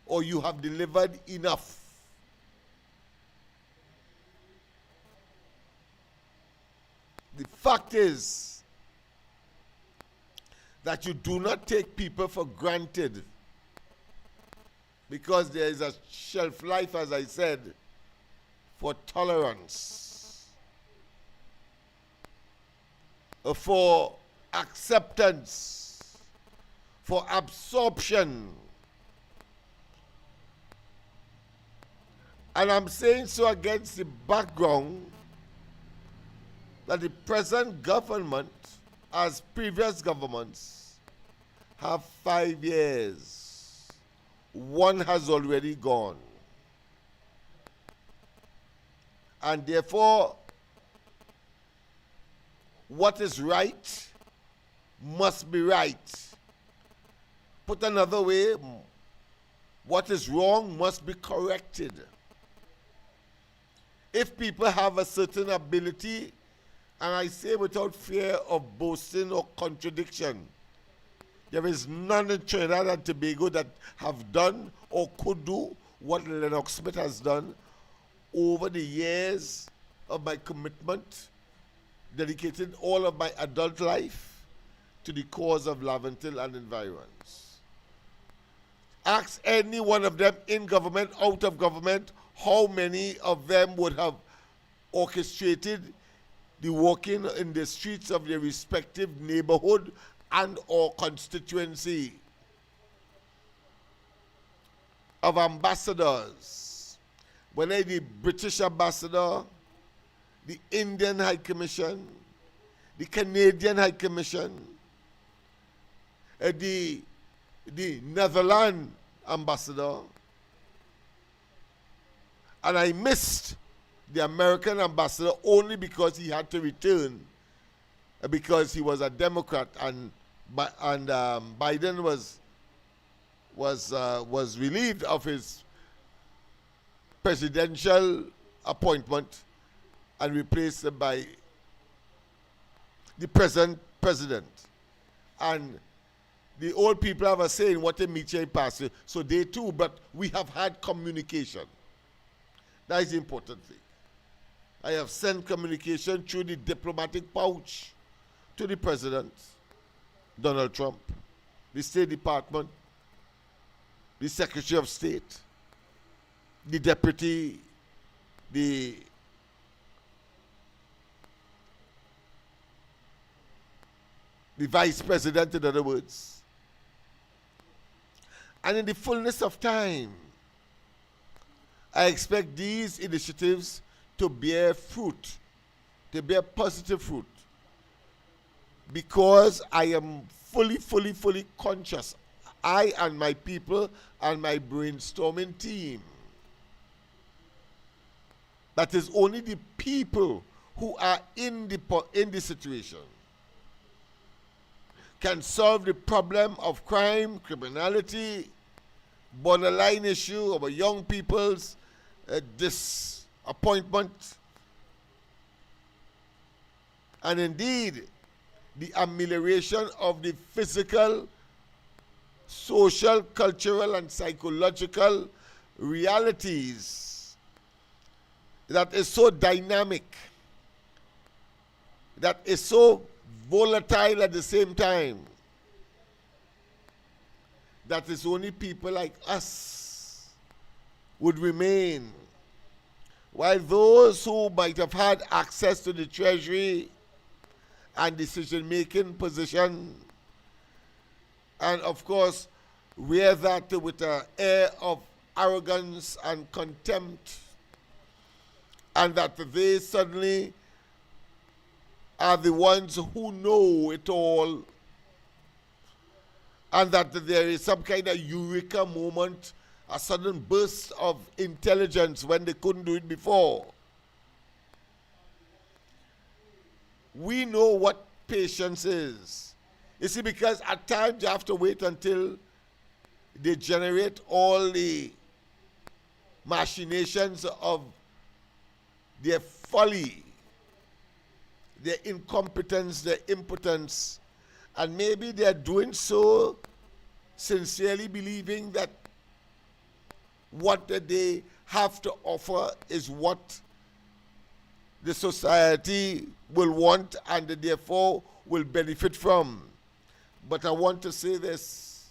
or you have delivered enough. The fact is that you do not take people for granted because there is a shelf life, as I said, for tolerance, for acceptance, for absorption. And I'm saying so against the background that the present government, as previous governments, have 5 years. One has already gone. And therefore, what is right must be right. Put another way, what is wrong must be corrected. If people have a certain ability, and I say without fear of boasting or contradiction, there is none in Trinidad and Tobago that have done or could do what Lennox Smith has done over the years of my commitment dedicated all of my adult life to the cause of Laventille and environs. Ask any one of them in government, out of government, how many of them would have orchestrated the walking in the streets of their respective neighborhood and or constituency of ambassadors, whether the British ambassador, the Indian High Commission, the Canadian High Commission, the Netherlands ambassador, and I missed the American ambassador only because he had to return because he was a Democrat and Biden was relieved of his presidential appointment and replaced by the present president. And the old people have a saying, what a meet pass. So they too, but we have had communication. That is the important thing. I have sent communication through the diplomatic pouch to the president, Donald Trump, the State Department, the Secretary of State, the Deputy, the Vice President, in other words. And in the fullness of time, I expect these initiatives to bear fruit, to bear positive fruit, because I am fully conscious, I and my people and my brainstorming team, that is only the people who are in the situation can solve the problem of crime, criminality, borderline issue of young people's disappointment, and indeed the amelioration of the physical, social, cultural, and psychological realities that is so dynamic, that is so volatile at the same time, that is only people like us would remain, while those who might have had access to the treasury and decision-making position, and of course wear that with an air of arrogance and contempt, and that they suddenly are the ones who know it all, and that there is some kind of eureka moment, a sudden burst of intelligence when they couldn't do it before. We know what patience is. You see, because at times you have to wait until they generate all the machinations of their folly, their incompetence, their impotence, and maybe they're doing so sincerely believing that what they have to offer is what the society will want and therefore will benefit from. But I want to say this: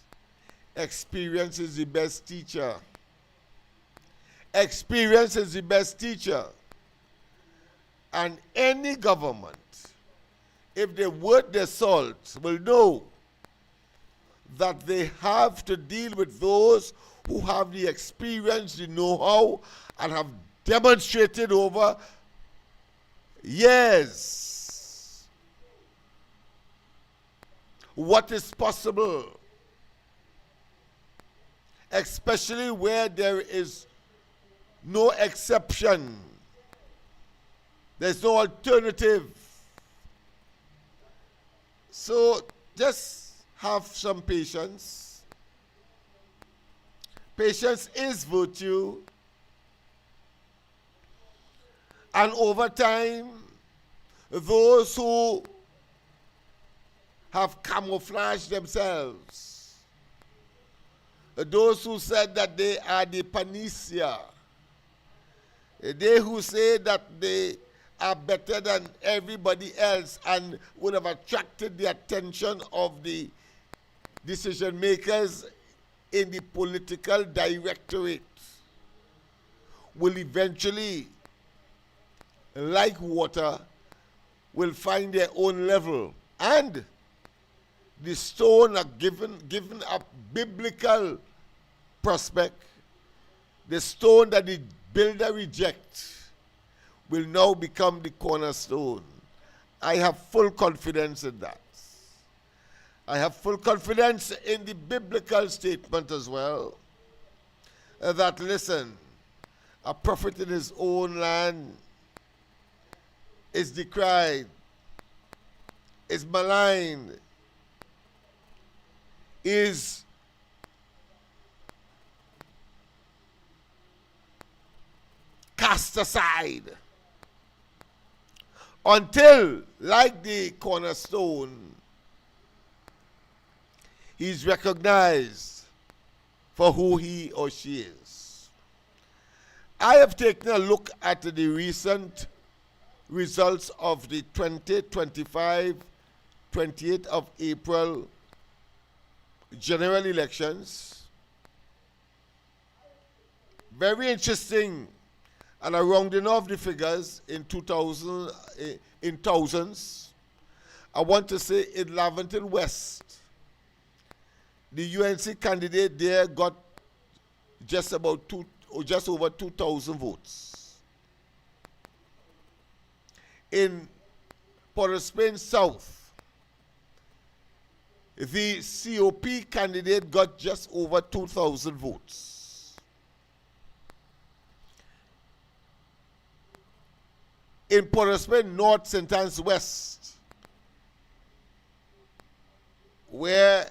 experience is the best teacher. Experience is the best teacher. And any government, if they worth their salt, will know that they have to deal with those who have the experience, the know-how, and have demonstrated over years what is possible, especially where there is no exception. There's no alternative. So just have some patience. Patience is virtue. And over time, those who have camouflaged themselves, those who said that they are the panacea, they who say that they are better than everybody else and would have attracted the attention of the decision makers in the political directorate will eventually, like water, will find their own level. And the stone are given a biblical prospect. The stone that the builder rejects will now become the cornerstone. I have full confidence in that. I have full confidence in the biblical statement as well, that, listen, a prophet in his own land is decried, is maligned, is cast aside, until, like the cornerstone, he's recognized for who he or she is. I have taken a look at the recent results of the 2025 28th of April general elections. Very interesting, and a rounding off the figures in thousands. I want to say in Laventon West, the UNC candidate there got just over 2,000 votes. In Port of Spain South, the COP candidate got just over 2,000 votes. In Port of Spain North, St. Anne's West, where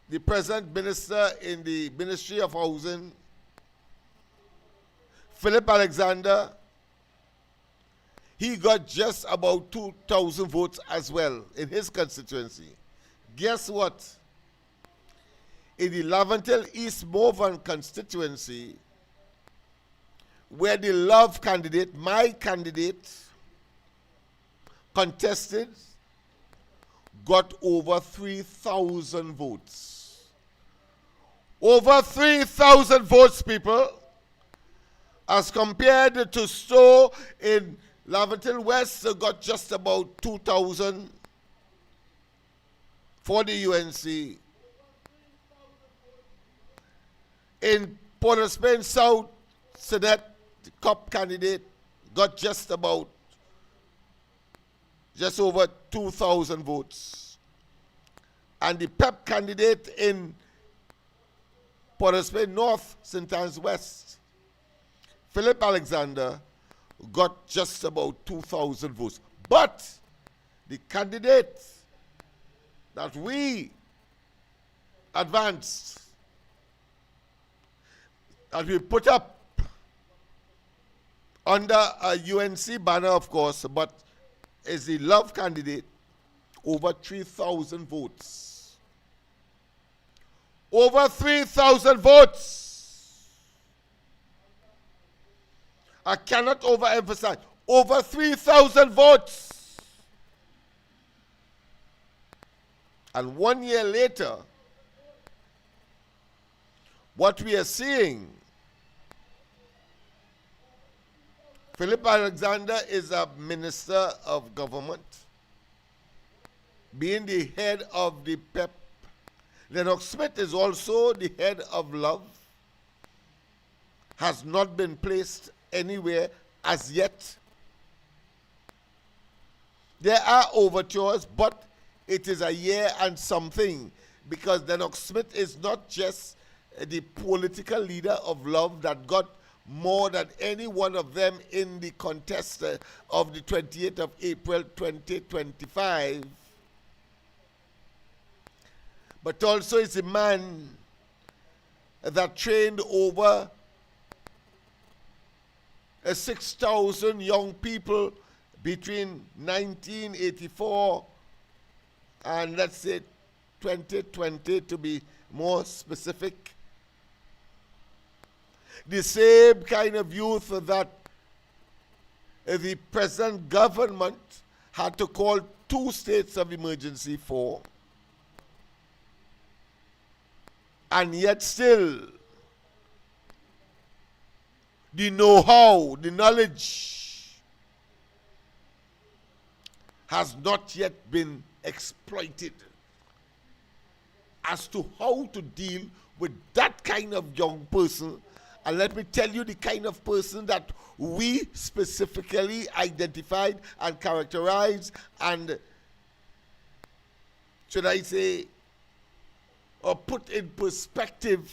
the present minister in the Ministry of Housing, Philip Alexander, he got just about 2,000 votes as well in his constituency. Guess what? In the Laventel East Morvan constituency, where the Love candidate, my candidate, contested, got over 3,000 votes. Over 3,000 votes, people, as compared to Stowe in Laventon West, got just about 2,000 for the UNC. In Port of Spain South, Senate, the COP candidate, got just over 2,000 votes. And the PEP candidate in Port of Spain North, St. Anne's West, Philip Alexander, got just about 2,000 votes. But the candidate that we advanced, that we put up under a UNC banner, of course, but is the Love candidate, over 3,000 votes. Over 3,000 votes. I cannot overemphasize. Over 3,000 votes. And 1 year later, what we are seeing, Philip Alexander is a minister of government, being the head of the PEP. Lennox Smith is also the head of Love, has not been placed anywhere as yet. There are overtures, but it is a year and something, because Lennox Smith is not just the political leader of Love that got more than any one of them in the contest of the 28th of April 2025, but also is a man that trained over 6,000 young people between 1984 and, let's say, 2020, to be more specific. The same kind of youth that the present government had to call 2 states of emergency for. And yet still, the know-how, the knowledge has not yet been exploited as to how to deal with that kind of young person. And let me tell you the kind of person that we specifically identified and characterized and, should I say, or put in perspective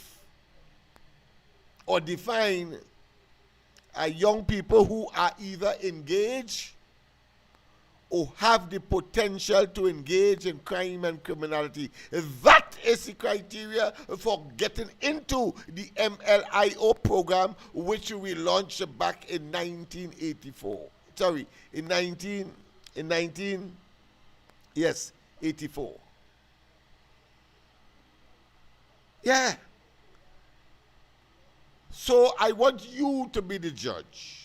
or define young people who are either engaged or have the potential to engage in crime and criminality. That is the criteria for getting into the MLIO program, which we launched back in 1984. Sorry, in 84. Yeah. So I want you to be the judge.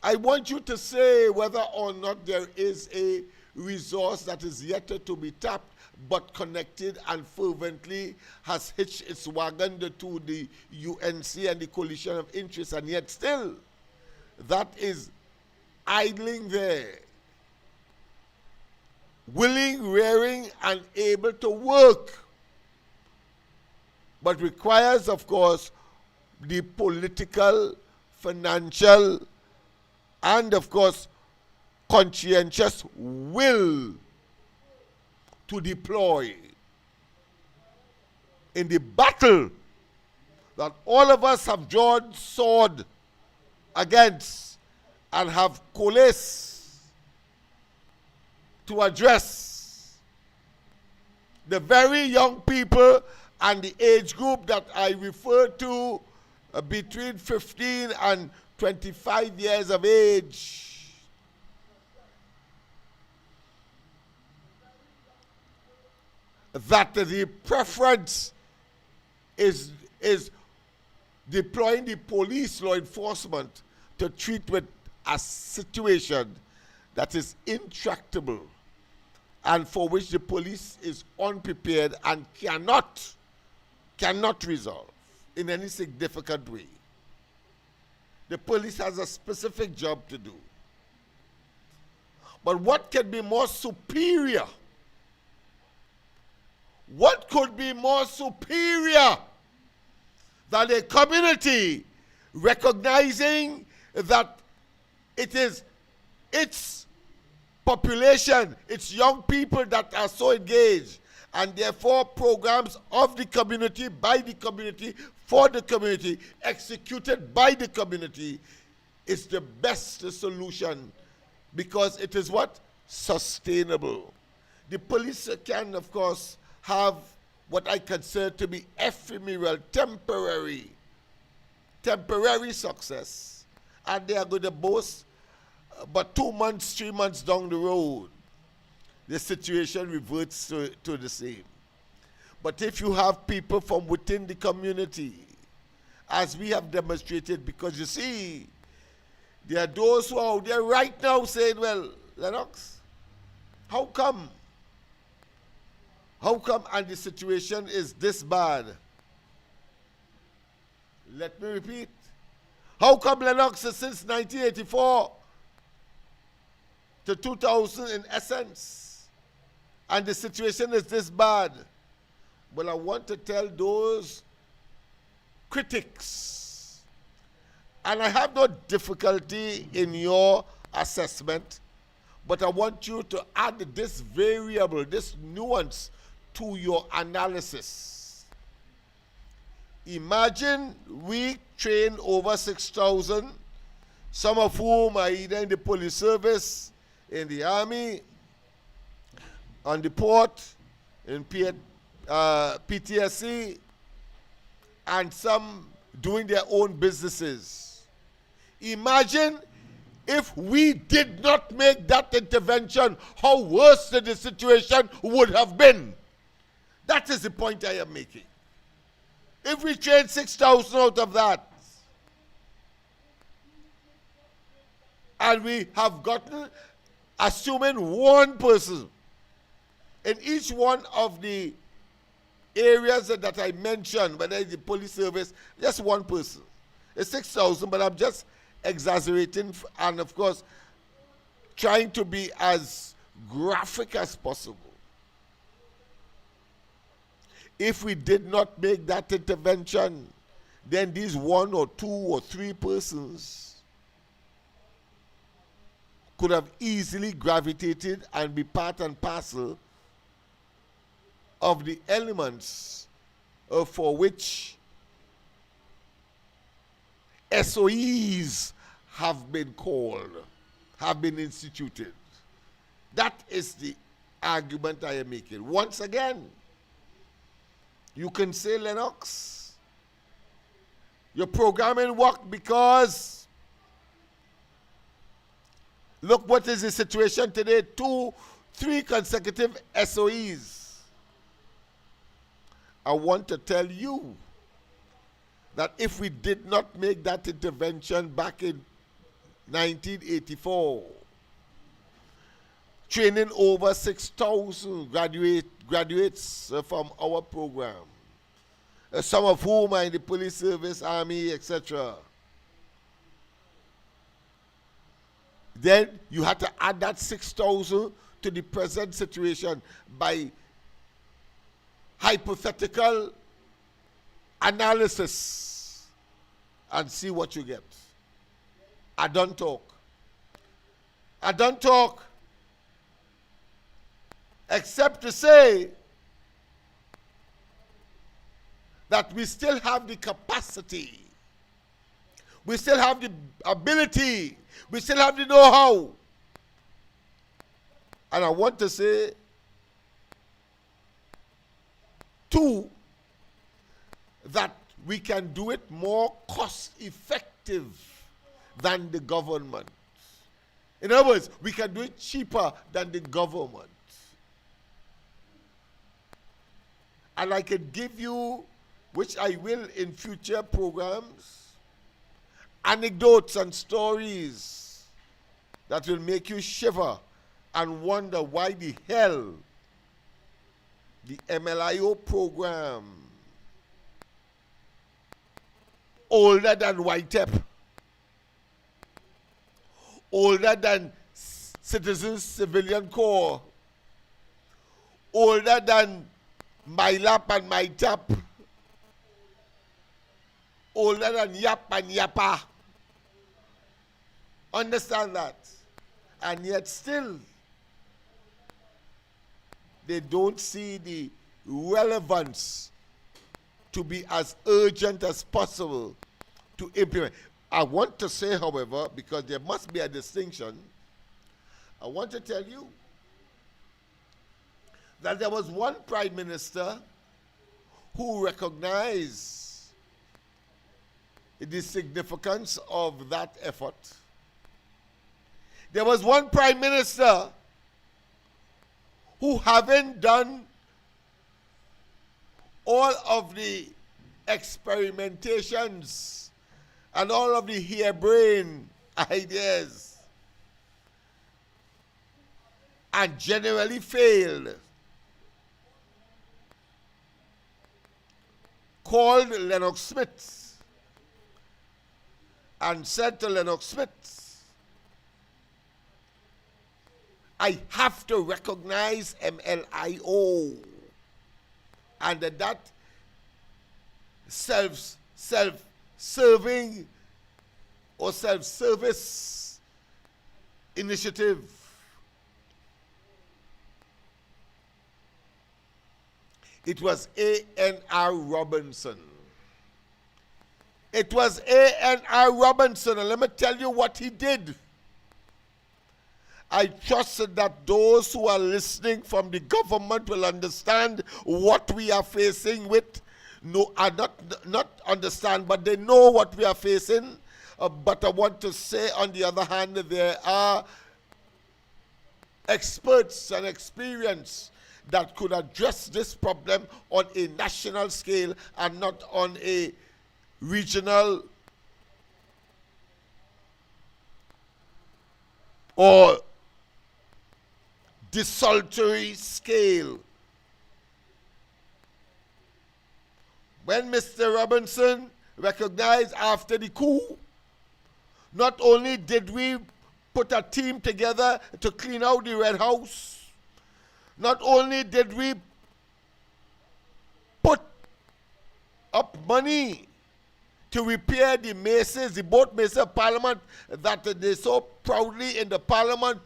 I want you to say whether or not there is a resource that is yet to be tapped, but connected and fervently has hitched its wagon to the UNC and the coalition of interests, and yet still that is idling there, willing, rearing, and able to work, but requires, of course, the political, financial, and of course, conscientious will to deploy in the battle that all of us have drawn sword against and have coalesced to address the very young people and the age group that I refer to between 15 and 25 years of age. That the preference is deploying the police law enforcement to treat with a situation that is intractable and for which the police is unprepared and cannot resolve in any significant way. The police has a specific job to do. But what can be more superior? What could be more superior than a community recognizing that it is its population, its young people that are so engaged, and therefore programs of the community, by the community, for the community, executed by the community, is the best solution because it is what? Sustainable. The police can, of course, have what I consider to be ephemeral, temporary success, and they are going to boast, but 2 months, 3 months down the road, the situation reverts to the same. But if you have people from within the community, as we have demonstrated, because you see, there are those who are out there right now saying, well, Lennox, how come? How come and the situation is this bad? Let me repeat. How come Lennox since 1984 to 2000 in essence, and the situation is this bad? Well, I want to tell those critics, and I have no difficulty in your assessment, but I want you to add this variable, this nuance to your analysis. Imagine we train over 6,000, some of whom are either in the police service, in the army, on the port, in PTSC, and some doing their own businesses. Imagine if we did not make that intervention, how worse the situation would have been. That is the point I am making. If we train 6,000 out of that, And we have gotten, assuming one person in each one of the areas that I mentioned, whether it's the police service, just one person. It's 6,000, but I'm just exaggerating and, of course, trying to be as graphic as possible. If we did not make that intervention, then these 1 or 2 or 3 persons could have easily gravitated and be part and parcel of the elements for which SOEs have been called, have been instituted. That is the argument I am making. Once again, you can say, Lennox, your programming worked because look what is the situation today, 2, 3 consecutive SOEs. I want to tell you that if we did not make that intervention back in 1984, training over 6,000 graduates from our program, some of whom are in the police service, army, etc. Then you had to add that 6,000 to the present situation by hypothetical analysis and see what you get. I don't talk. I don't talk except to say that we still have the capacity, we still have the ability, we still have the know-how. And I want to say, 2, that we can do it more cost-effective than the government. In other words, we can do it cheaper than the government. And I can give you, which I will in future programs, anecdotes and stories that will make you shiver and wonder why the hell the MLIO program, older than YTEP, older than Citizens Civilian Corps, older than MyLap and MyTap, older than YAP and YAPA. Understand that? And yet still, they don't see the relevance to be as urgent as possible to implement. I want to say, however, because there must be a distinction, I want to tell you that there was one prime minister who recognized the significance of that effort. There was one prime minister who, having done all of the experimentations and all of the harebrained ideas and generally failed, called Lennox Smith and said to Lennox Smith, I have to recognize MLIO, and that self-serving or self-service initiative it was A.N.R. Robinson. It was A.N.R. Robinson, and let me tell you what he did. I trust that those who are listening from the government will understand what we are facing with. No, not understand, but they know what we are facing. But I want to say, on the other hand, there are experts and experience that could address this problem on a national scale and not on a regional or desultory scale. When Mr. Robinson recognized after the coup, not only did we put a team together to clean out the Red House, not only did we put up money to repair the maces, the both maces of Parliament that they so proudly in the Parliament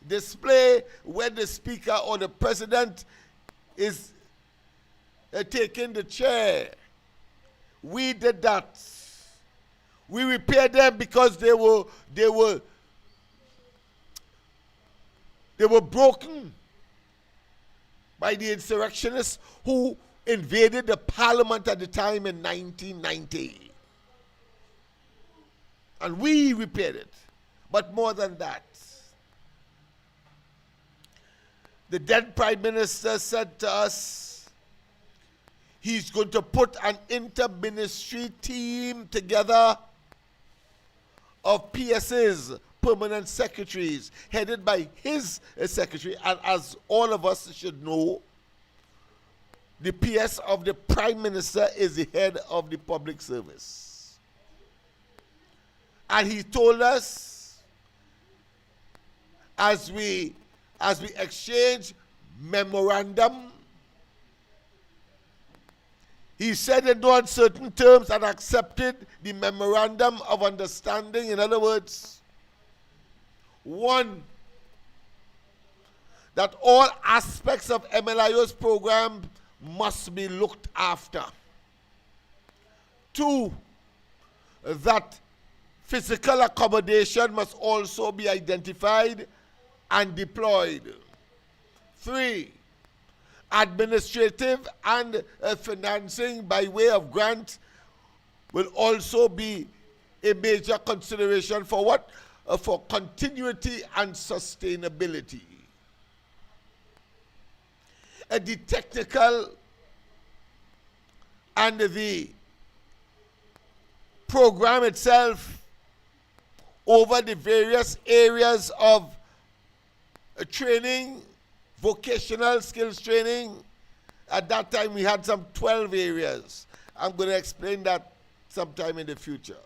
display when the Speaker or the President is taking the chair. We did that. We repaired them because they were broken by the insurrectionists who invaded the Parliament at the time in 1990. And we repaired it. But more than that, the then Prime Minister said to us, he's going to put an inter-ministry team together of PSs, permanent secretaries, headed by his secretary. And as all of us should know, the PS of the Prime Minister is the head of the public service. And he told us, as we exchange memorandum, he said in no uncertain terms and accepted the memorandum of understanding. In other words, one, that all aspects of MLIO's program must be looked after. Two, that physical accommodation must also be identified and deployed. Three, administrative and financing by way of grant will also be a major consideration for what? For continuity and sustainability. The technical and the program itself over the various areas of training, vocational skills training. At that time, we had some 12 areas. I'm going to explain that sometime in the future.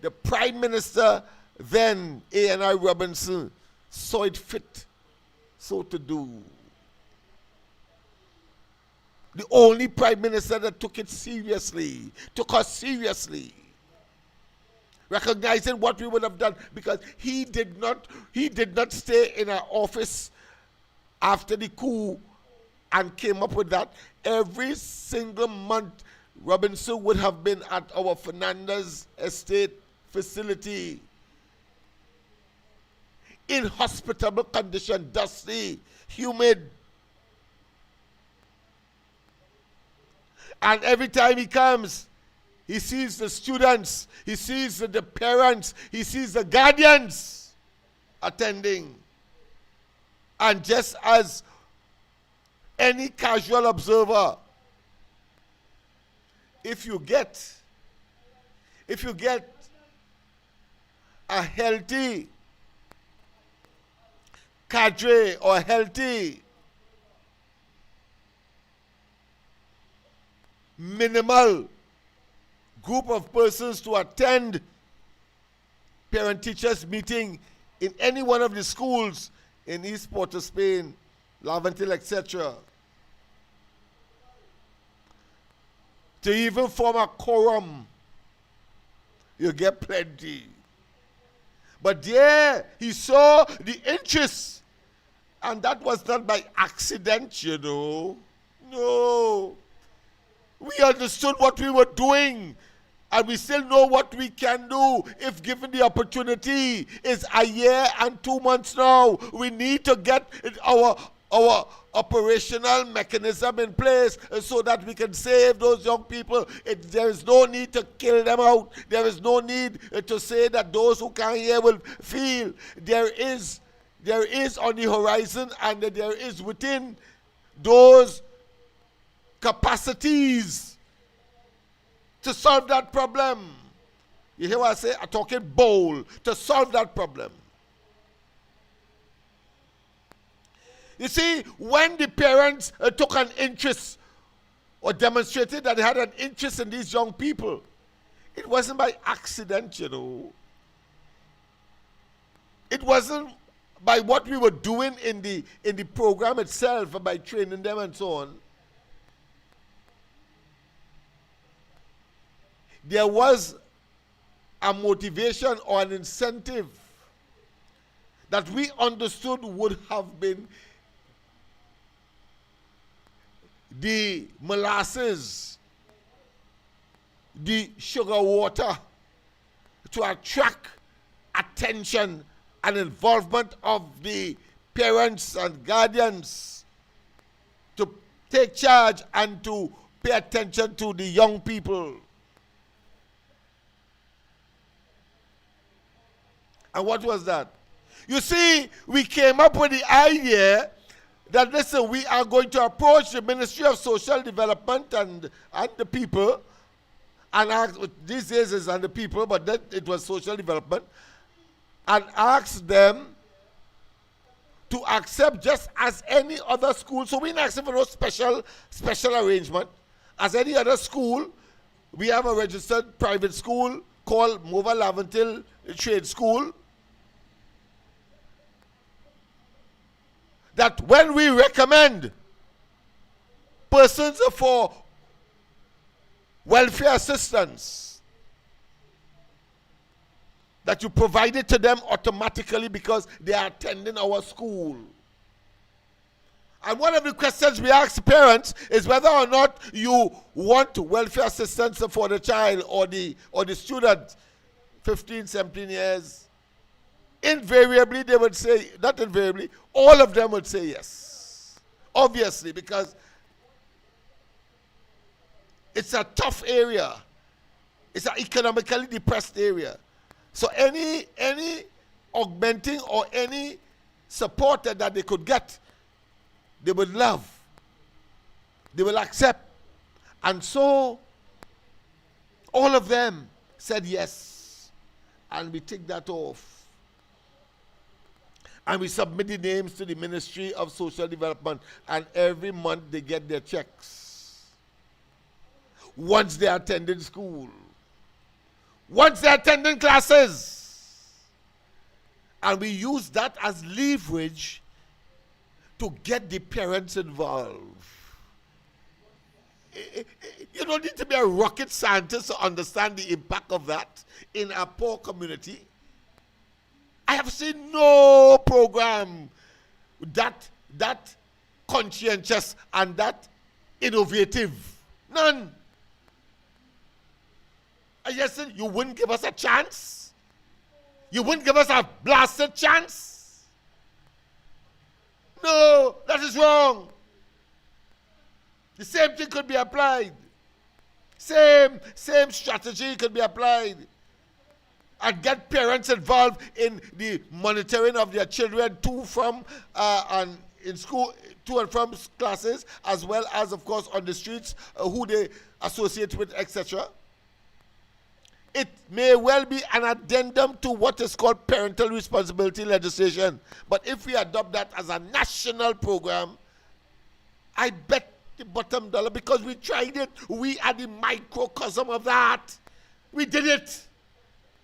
The Prime Minister, then A.N.I. Robinson, saw it fit so to do. The only Prime Minister that took it seriously, took us seriously, recognizing what we would have done, because he did not stay in our office after the coup and came up with that. Every single month, Robinson would have been at our Fernandez Estate facility in hospitable condition, dusty, humid. And every time he comes, he sees the students, he sees the parents, he sees the guardians attending. And just as any casual observer, if you get a healthy cadre or a healthy minimal group of persons to attend parent-teachers meeting in any one of the schools in East Port of Spain, Laventil, etc., to even form a quorum, you get plenty. But there, he saw the interest, and that was not by accident, you know. No. We understood what we were doing, and we still know what we can do if given the opportunity. It's a year and 2 months now. We need to get our operational mechanism in place so that we can save those young people. There is no need to kill them out. There is no need to say that those who can't hear will feel. There is on the horizon, and there is within those capacities to solve that problem. You hear what I say? I'm talking bold, to solve that problem. You see, when the parents took an interest or demonstrated that they had an interest in these young people, it wasn't by accident, you know. It wasn't by what we were doing in the program itself, and by training them and so on. There was a motivation or an incentive that we understood would have been the molasses, the sugar water, to attract attention and involvement of the parents and guardians to take charge and to pay attention to the young people. And what was that? You see, we came up with the idea that, listen, we are going to approach the Ministry of Social Development and the people, and ask, these days is and the people, but then it was social development, and ask them to accept just as any other school. So we're not asking for no special arrangement. As any other school, we have a registered private school called Mova Laventil Trade School, that when we recommend persons for welfare assistance, that you provide it to them automatically because they are attending our school. And one of the questions we ask parents is whether or not you want welfare assistance for the child or the student, 15, 17 years. Invariably, they would say, not invariably, all of them would say yes. Obviously, because it's a tough area. It's an economically depressed area. So any augmenting or any support that they could get, they would love. They will accept. And so all of them said yes. And we take that off. And we submit the names to the Ministry of Social Development, and every month they get their checks. Once they attended school, once they attending classes, and we use that as leverage to get the parents involved. You don't need to be a rocket scientist to understand the impact of that in a poor community. I have seen no program that conscientious and that innovative. None. And yes, you wouldn't give us a chance? You wouldn't give us a blasted chance? No, that is wrong. The same thing could be applied. Same strategy could be applied. And get parents involved in the monitoring of their children to and from classes, as well as, of course, on the streets, who they associate with, etc. It may well be an addendum to what is called parental responsibility legislation. But if we adopt that as a national program, I bet the bottom dollar, because we tried it, we are the microcosm of that. We did it.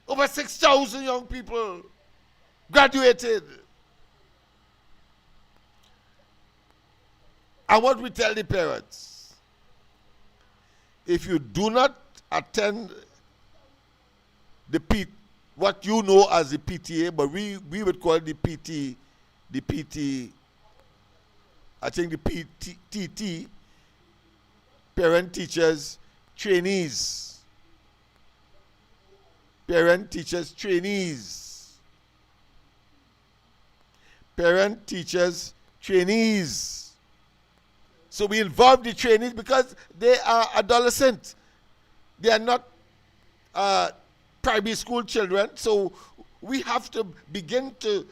Over 6,000 young people graduated. And what we tell the parents, if you do not attend what you know as the PTA, but we would call it the PT, I think the PTT, parent teachers trainees. Parent teachers trainees. Parent teachers trainees. So we involve the trainees because they are adolescent. They are not primary school children. So we have to begin to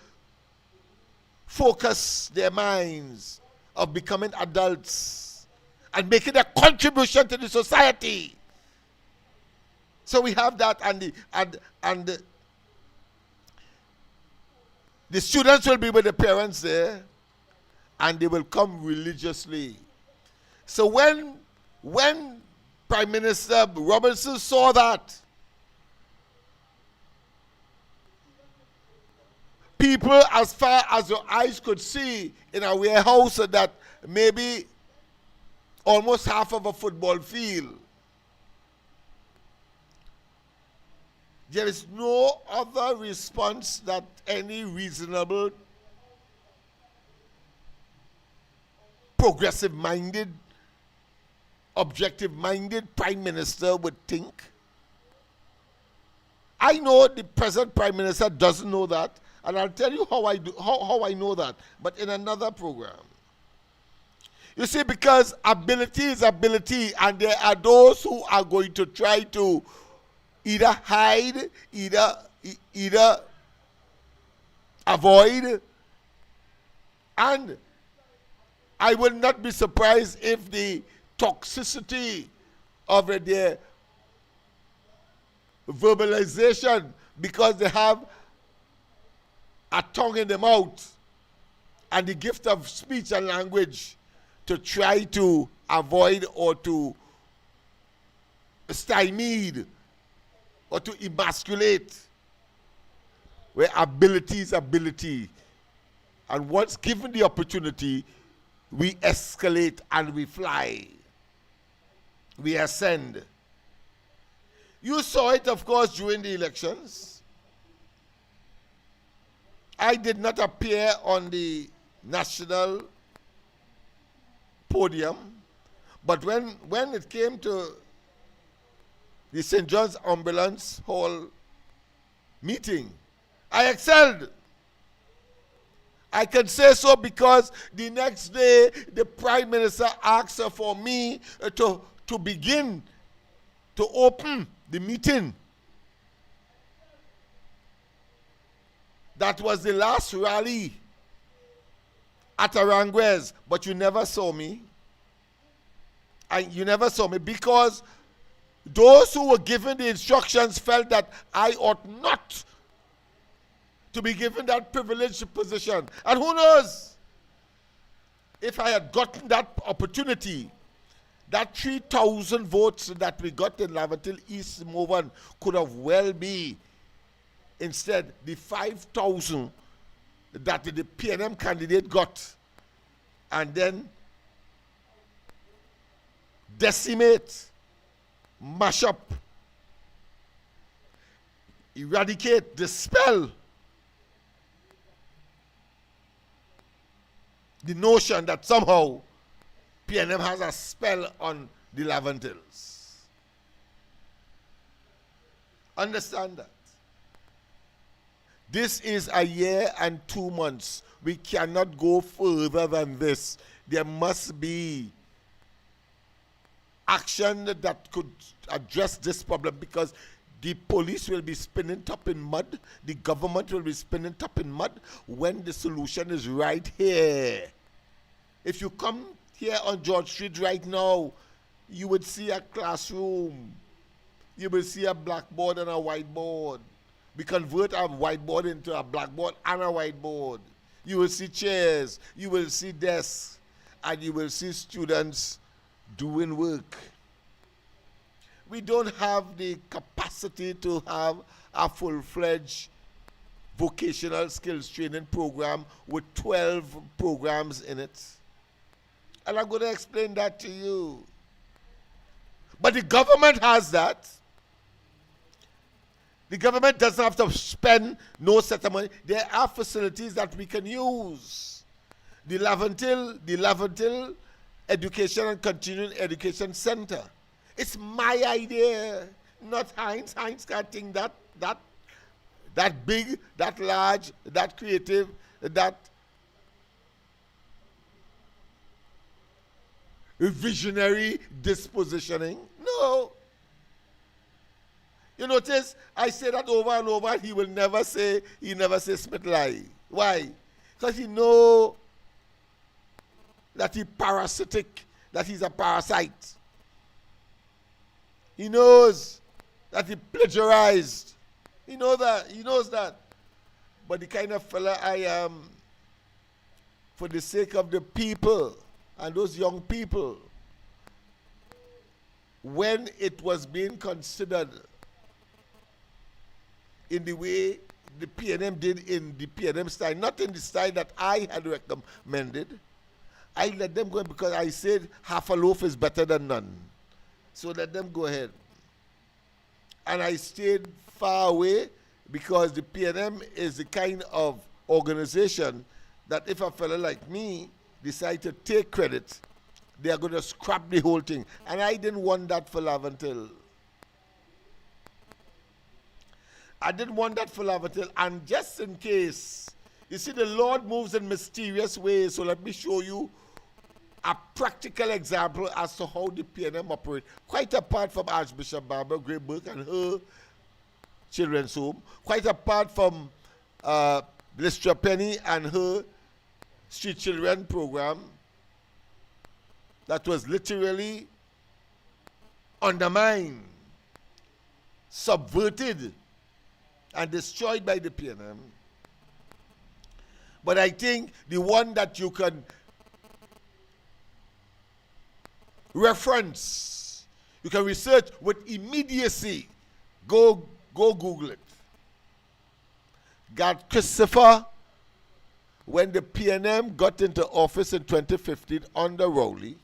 focus their minds of becoming adults and making a contribution to the society. So we have that, and the students will be with the parents there, and they will come religiously. So when Prime Minister Robinson saw that, people as far as your eyes could see in a warehouse that maybe almost half of a football field, there is no other response that any reasonable, progressive-minded, objective-minded Prime Minister would think. I know the present Prime Minister doesn't know that, and I'll tell you how I know that, but in another program. You see, because ability is ability, and there are those who are going to try to either hide, either avoid, and I will not be surprised if the toxicity of their verbalization, because they have a tongue in their mouth and the gift of speech and language to try to avoid or to stymie or to emasculate, where ability is ability. And once given the opportunity, we escalate and we fly. We ascend. You saw it, of course, during the elections. I did not appear on the national podium, but when it came to the St. John's Ambulance Hall meeting, I excelled. I can say so because the next day the Prime Minister asked for me to begin to open the meeting. That was the last rally at Aranguez, but you never saw me. You never saw me because those who were given the instructions felt that I ought not to be given that privileged position. And who knows, if I had gotten that opportunity, that 3,000 votes that we got in Laventille East Movan could have well be instead the 5,000 that the PNM candidate got, and then decimate, mash up, eradicate, dispel the notion that somehow PNM has a spell on the Laventilles. Understand that. This is a year and 2 months. We cannot go further than this. There must be action that could address this problem, because the police will be spinning top in mud, the government will be spinning top in mud, when the solution is right here. If you come here on George Street right now, you would see a classroom, you will see a blackboard and a whiteboard. We convert our whiteboard into a blackboard and a whiteboard. You will see chairs, you will see desks, and you will see students doing work. We don't have the capacity to have a full-fledged vocational skills training program with 12 programs in it. And I'm going to explain that to you. But the government has that. The government doesn't have to spend no set of money. There are facilities that we can use. The Laventille Education and Continuing Education Center. It's my idea, not Heinz. Heinz can't think that big, that large, that creative, that visionary dispositioning. No. You notice I say that over and over. He never say Smith lie. Why? Because he know that he's parasitic, that he's a parasite. He knows that he plagiarized. He knows that. But the kind of fella I am, for the sake of the people and those young people, when it was being considered in the way the PNM did in the PNM style, not in the style that I had recommended, I let them go because I said half a loaf is better than none. So let them go ahead. And I stayed far away because the PNM is the kind of organization that if a fellow like me decide to take credit, they are going to scrap the whole thing. And I didn't want that for Lavantil. I didn't want that for Lavantil. And just in case, you see, the Lord moves in mysterious ways. So let me show you a practical example as to how the PNM operate. Quite apart from Archbishop Barbara Grayburg and her children's home, quite apart from Listra Penny and her street children program that was literally undermined, subverted, and destroyed by the PNM. But I think the one that you can reference, you can research with immediacy, go Google it. God Christopher, when the PNM got into office in 2015 under Rowley,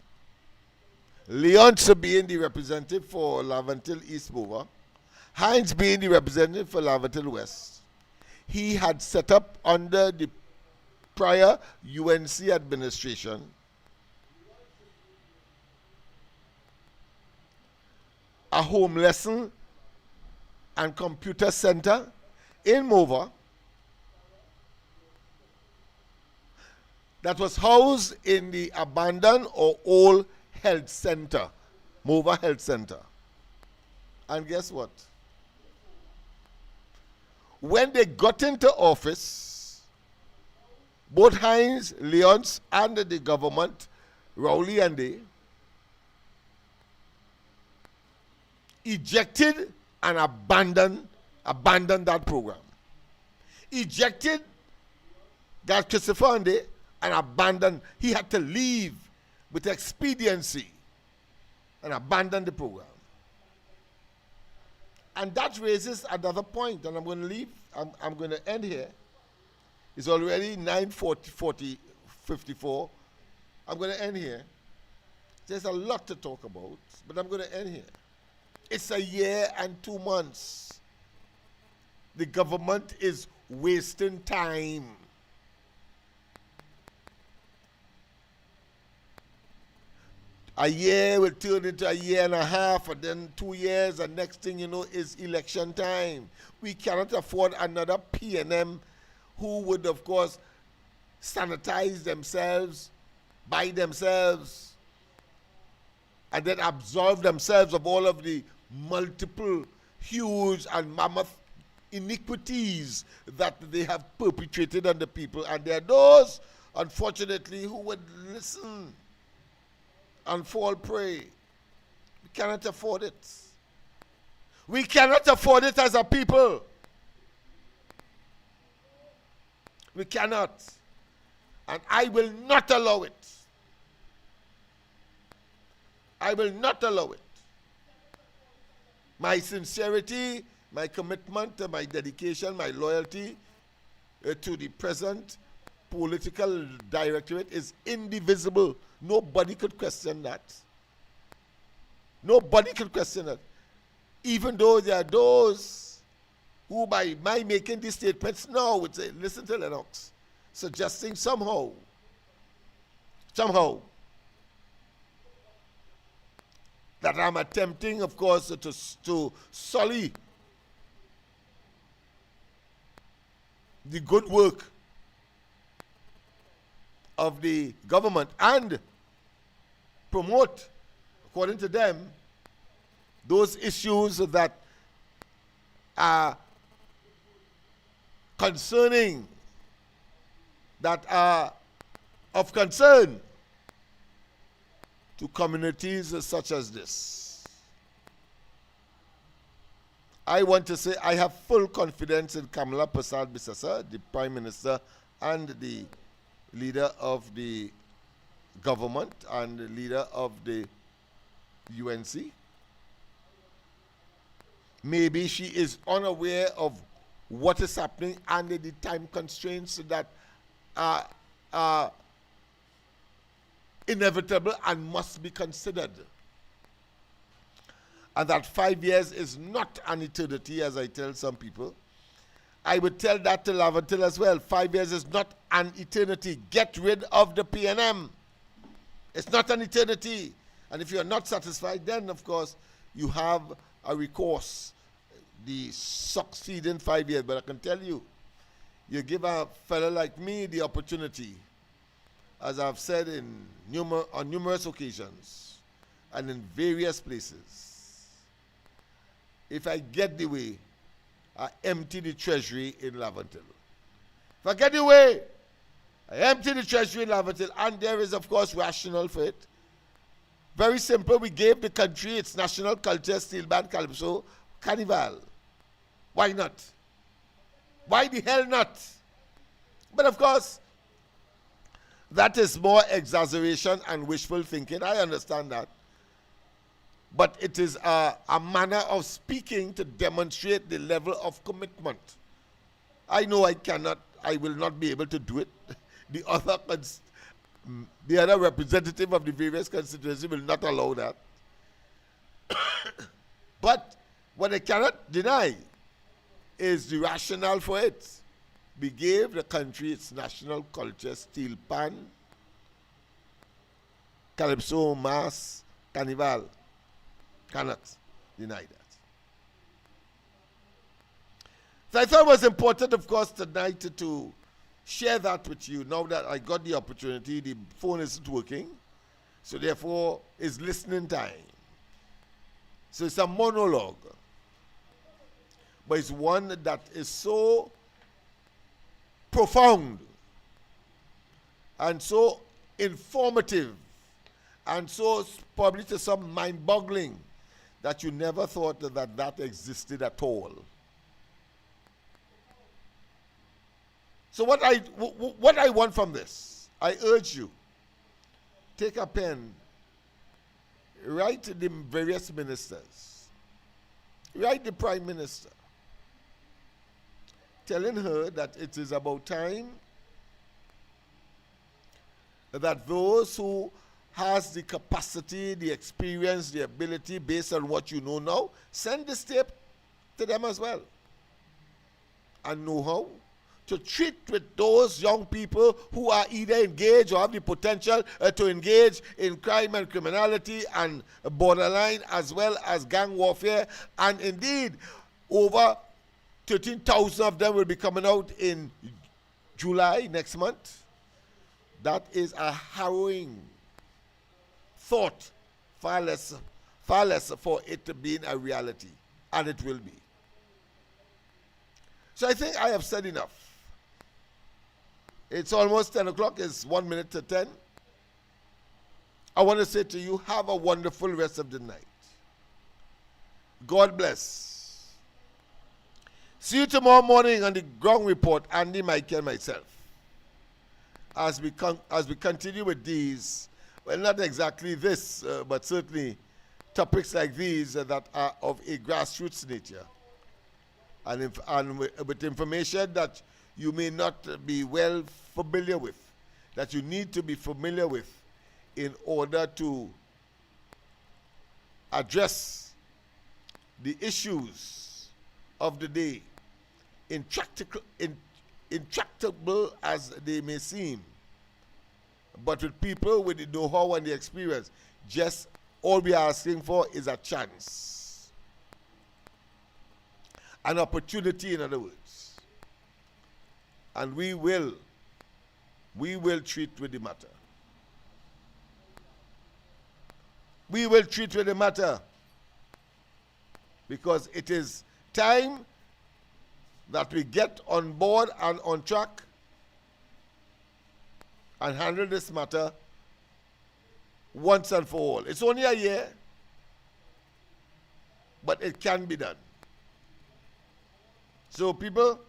Leonce being the representative for Lavantil East Mover, Hines being the representative for Lavantil West, he had set up under the prior UNC administration a home lesson and computer center in Mova that was housed in the abandoned or old health center, Mova Health Center. And guess what? When they got into office, both Hines, Leonce, and the government, Rowley and they, ejected and abandoned that program. Ejected God Christopher and they, and abandoned. He had to leave with expediency and abandon the program. And that raises another point, and I'm going to leave. I'm going to end here. It's already 9:54. I'm going to end here. There's a lot to talk about, but I'm going to end here. It's a year and 2 months. The government is wasting time. A year will turn into a year and a half, and then 2 years, and next thing you know is election time. We cannot afford another PNM who would, of course, sanitize themselves, by themselves, and then absolve themselves of all of the multiple, huge, and mammoth iniquities that they have perpetrated on the people. And there are those, unfortunately, who would listen and fall prey. We cannot afford it. We cannot afford it as a people. We cannot. And I will not allow it. I will not allow it. My sincerity, my commitment, my dedication, my loyalty to the present political directorate is indivisible. Nobody could question that. Nobody could question that. Even though there are those who, by my making these statements now, would say, listen to Lennox, suggesting somehow, that I'm attempting, of course, to sully the good work of the government and promote, according to them, those issues that are concerning, that are of concern to communities such as this. I want to say I have full confidence in Kamala Prasad Bissassa, the Prime Minister, and the leader of the government and the leader of the UNC. Maybe she is unaware of what is happening and the time constraints that are inevitable and must be considered. And that 5 years is not an eternity, as I tell some people. I would tell that to Lavantil as well. 5 years is not an eternity. Get rid of the PNM. It's not an eternity. And if you're not satisfied, then, of course, you have a recourse, the succeeding 5 years. But I can tell you, you give a fellow like me the opportunity, as I've said on numerous occasions and in various places, if I get the way, I empty the treasury in Lavantil. If I get the way, I empty the treasury in Lavantil, and there is, of course, rationale for it. Very simple. We gave the country its national culture, steel band, calypso, carnival. Why not? Why the hell not? But of course, that is more exaggeration and wishful thinking. I understand that. But it is a manner of speaking to demonstrate the level of commitment. I know I will not be able to do it. The other representative of the various constituencies will not allow that. But what I cannot deny is the rationale for it. We gave the country its national culture, steel pan, calypso, mass, carnival. Cannot deny that. So I thought it was important, of course, tonight to share that with you. Now that I got the opportunity, the phone isn't working, so therefore it's listening time. So it's a monologue, but it's one that is so profound and so informative and so probably to some mind-boggling that you never thought that existed at all. So what I want from this, I urge you, take a pen, write the various ministers, write the Prime Minister, telling her that it is about time that those who has the capacity, the experience, the ability, based on what you know now, send this tape to them as well. And know how to treat with those young people who are either engaged or have the potential to engage in crime and criminality and borderline, as well as gang warfare. And indeed, over 13,000 of them will be coming out in July next month. That is a harrowing thought, far less for it to be a reality, and it will be. So I think I have said enough. It's almost 10 o'clock, it's 1 minute to 10. I want to say to you, have a wonderful rest of the night. God bless. See you tomorrow morning on the Ground Report, Andy, Mike, and myself, as we continue with these. Well, not exactly this, but certainly topics like these that are of a grassroots nature. And with information that you may not be well familiar with, that you need to be familiar with in order to address the issues of the day, intractable as they may seem. But with people with the know-how and the experience, just all we are asking for is a chance. An opportunity, in other words. And we will treat with the matter. We will treat with the matter. Because it is time that we get on board and on track and handle this matter once and for all. It's only a year, but it can be done. So people,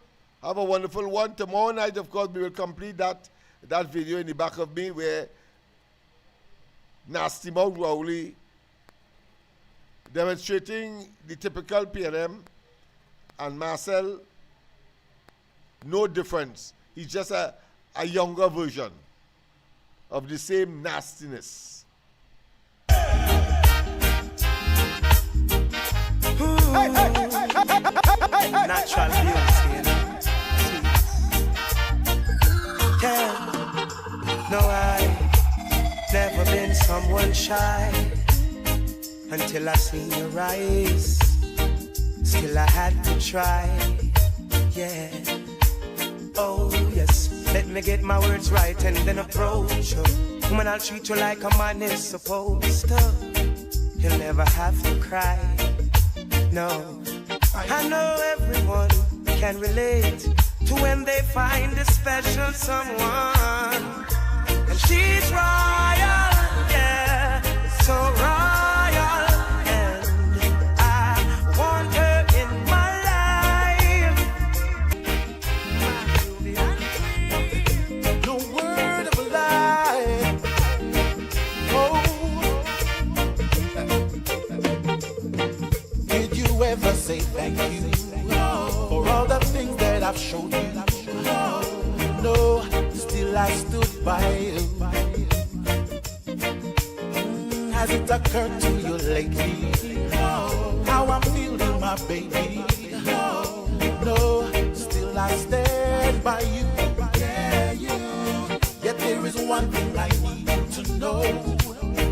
have a wonderful one. Tomorrow night, of course, we will complete that that video in the back of me where Nasty Mouth Rowley demonstrating the typical PNM, and Marcel, no difference. He's just a younger version of the same nastiness. Natural beauty, yeah. No, I never been someone shy until I seen your eyes. Still I had to try, yeah. Oh yes, let me get my words right and then approach you. Woman, I'll treat you like a man is supposed to. You'll never have to cry, no. I know everyone can relate to when they find a special someone. And she's royal, yeah, so royal. And I want her in my life. No word of a lie. Oh, did you ever say thank you for all the things that I've shown you? No, still I stood by you. Has it occurred to you lately how I'm feeling, my baby? No, still I stand by you. Yeah, you. Yet there is one thing I need you to know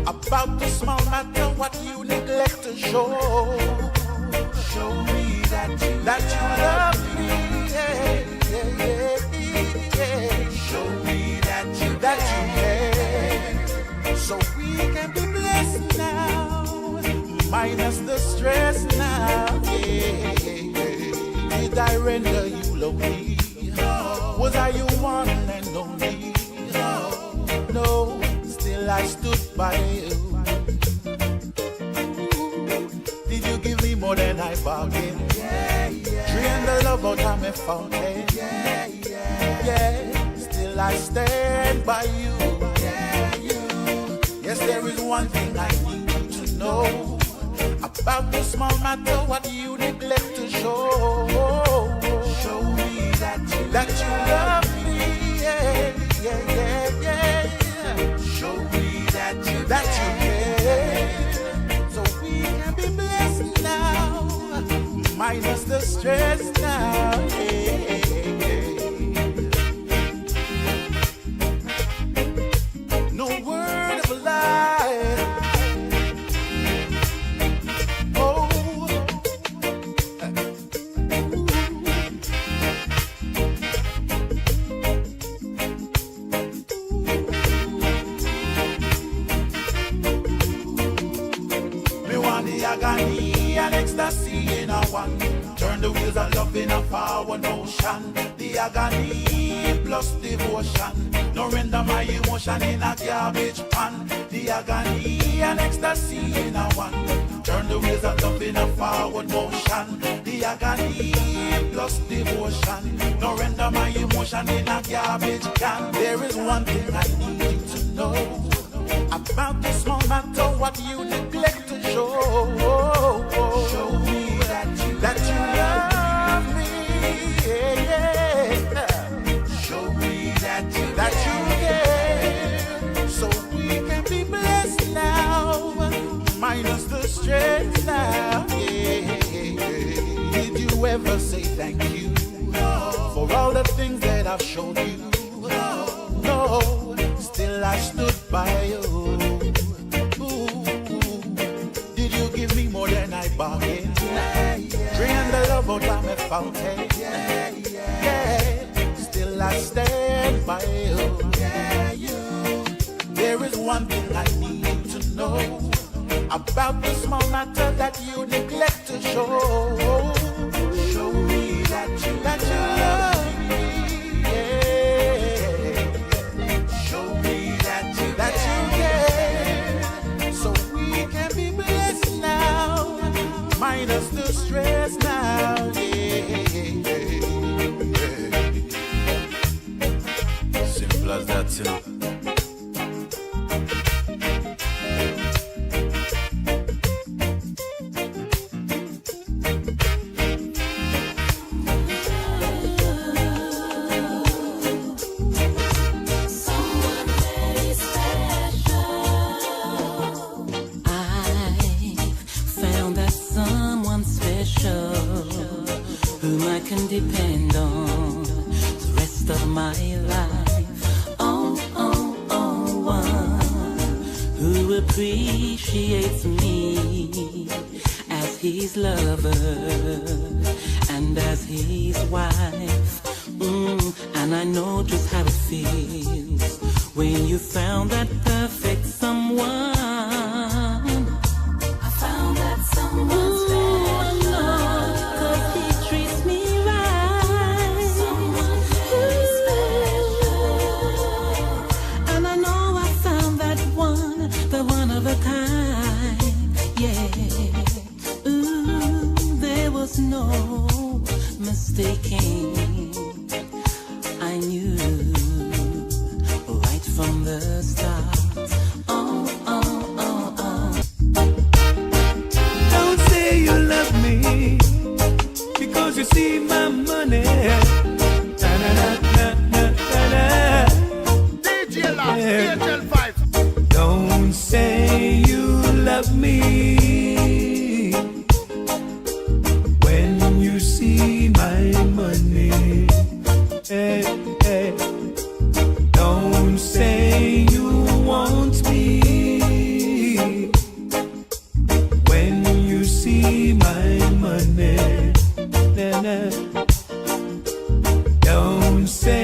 about the small matter what you neglect to show. Show me that you love me. Yeah, yeah, yeah, yeah. Show me that you care, so we can be blessed now, minus the stress now. Yeah, did I render you lonely? Was I your one and only? No, still I stood by you. Did you give me more than I bargained? Yeah, yeah. Drain the love out of my fountain. Yeah, yeah, yeah. Still I stand by you. Yeah, you. Yes, there is one thing I need you to know about the small matter what you neglect to show. Show me that you love me. Yeah, yeah, yeah, yeah. Show me that you care, so we can be blessed now, minus the stress now. Yeah, yeah. No word of a lie. Oh, me want the agony and ecstasy in a one. Turn the wheels of love in a forward motion. The agony plus devotion. No render my emotion in a garbage pan. The agony and ecstasy in a one. Turn the wheels of love in a forward motion. The agony plus devotion. No render my emotion in a garbage can. There is one thing I need you to know about the small matter what you neglect to show. Show me that you love me. Yeah, yeah. Show me that you care, so we can be blessed now, minus the stress now. Yeah, did you ever say thank you for all the things that I've shown you? No, still I stood by you. Did you give me more than I bargained? Drain the love out of my fountain. Yeah, still I stand by you. There is one thing I need you to know about the small matter that you neglect to show. Show me that you love me. Yeah. Show me that you care, so we can be blessed now, minus the stress now. Yeah. Simple. simple as that, you know. Depend on the rest of my life. One who appreciates me as his lover and as his wife. And I know just how it feels when you found that perfect someone. I found that someone special. No mistaking, I knew right from the start. Don't say you love me because you see my money. DJ Last, AHL 5. Don't say you love me see my money. Hey, hey. Don't say you want me when you see my money. Nah, nah. Don't say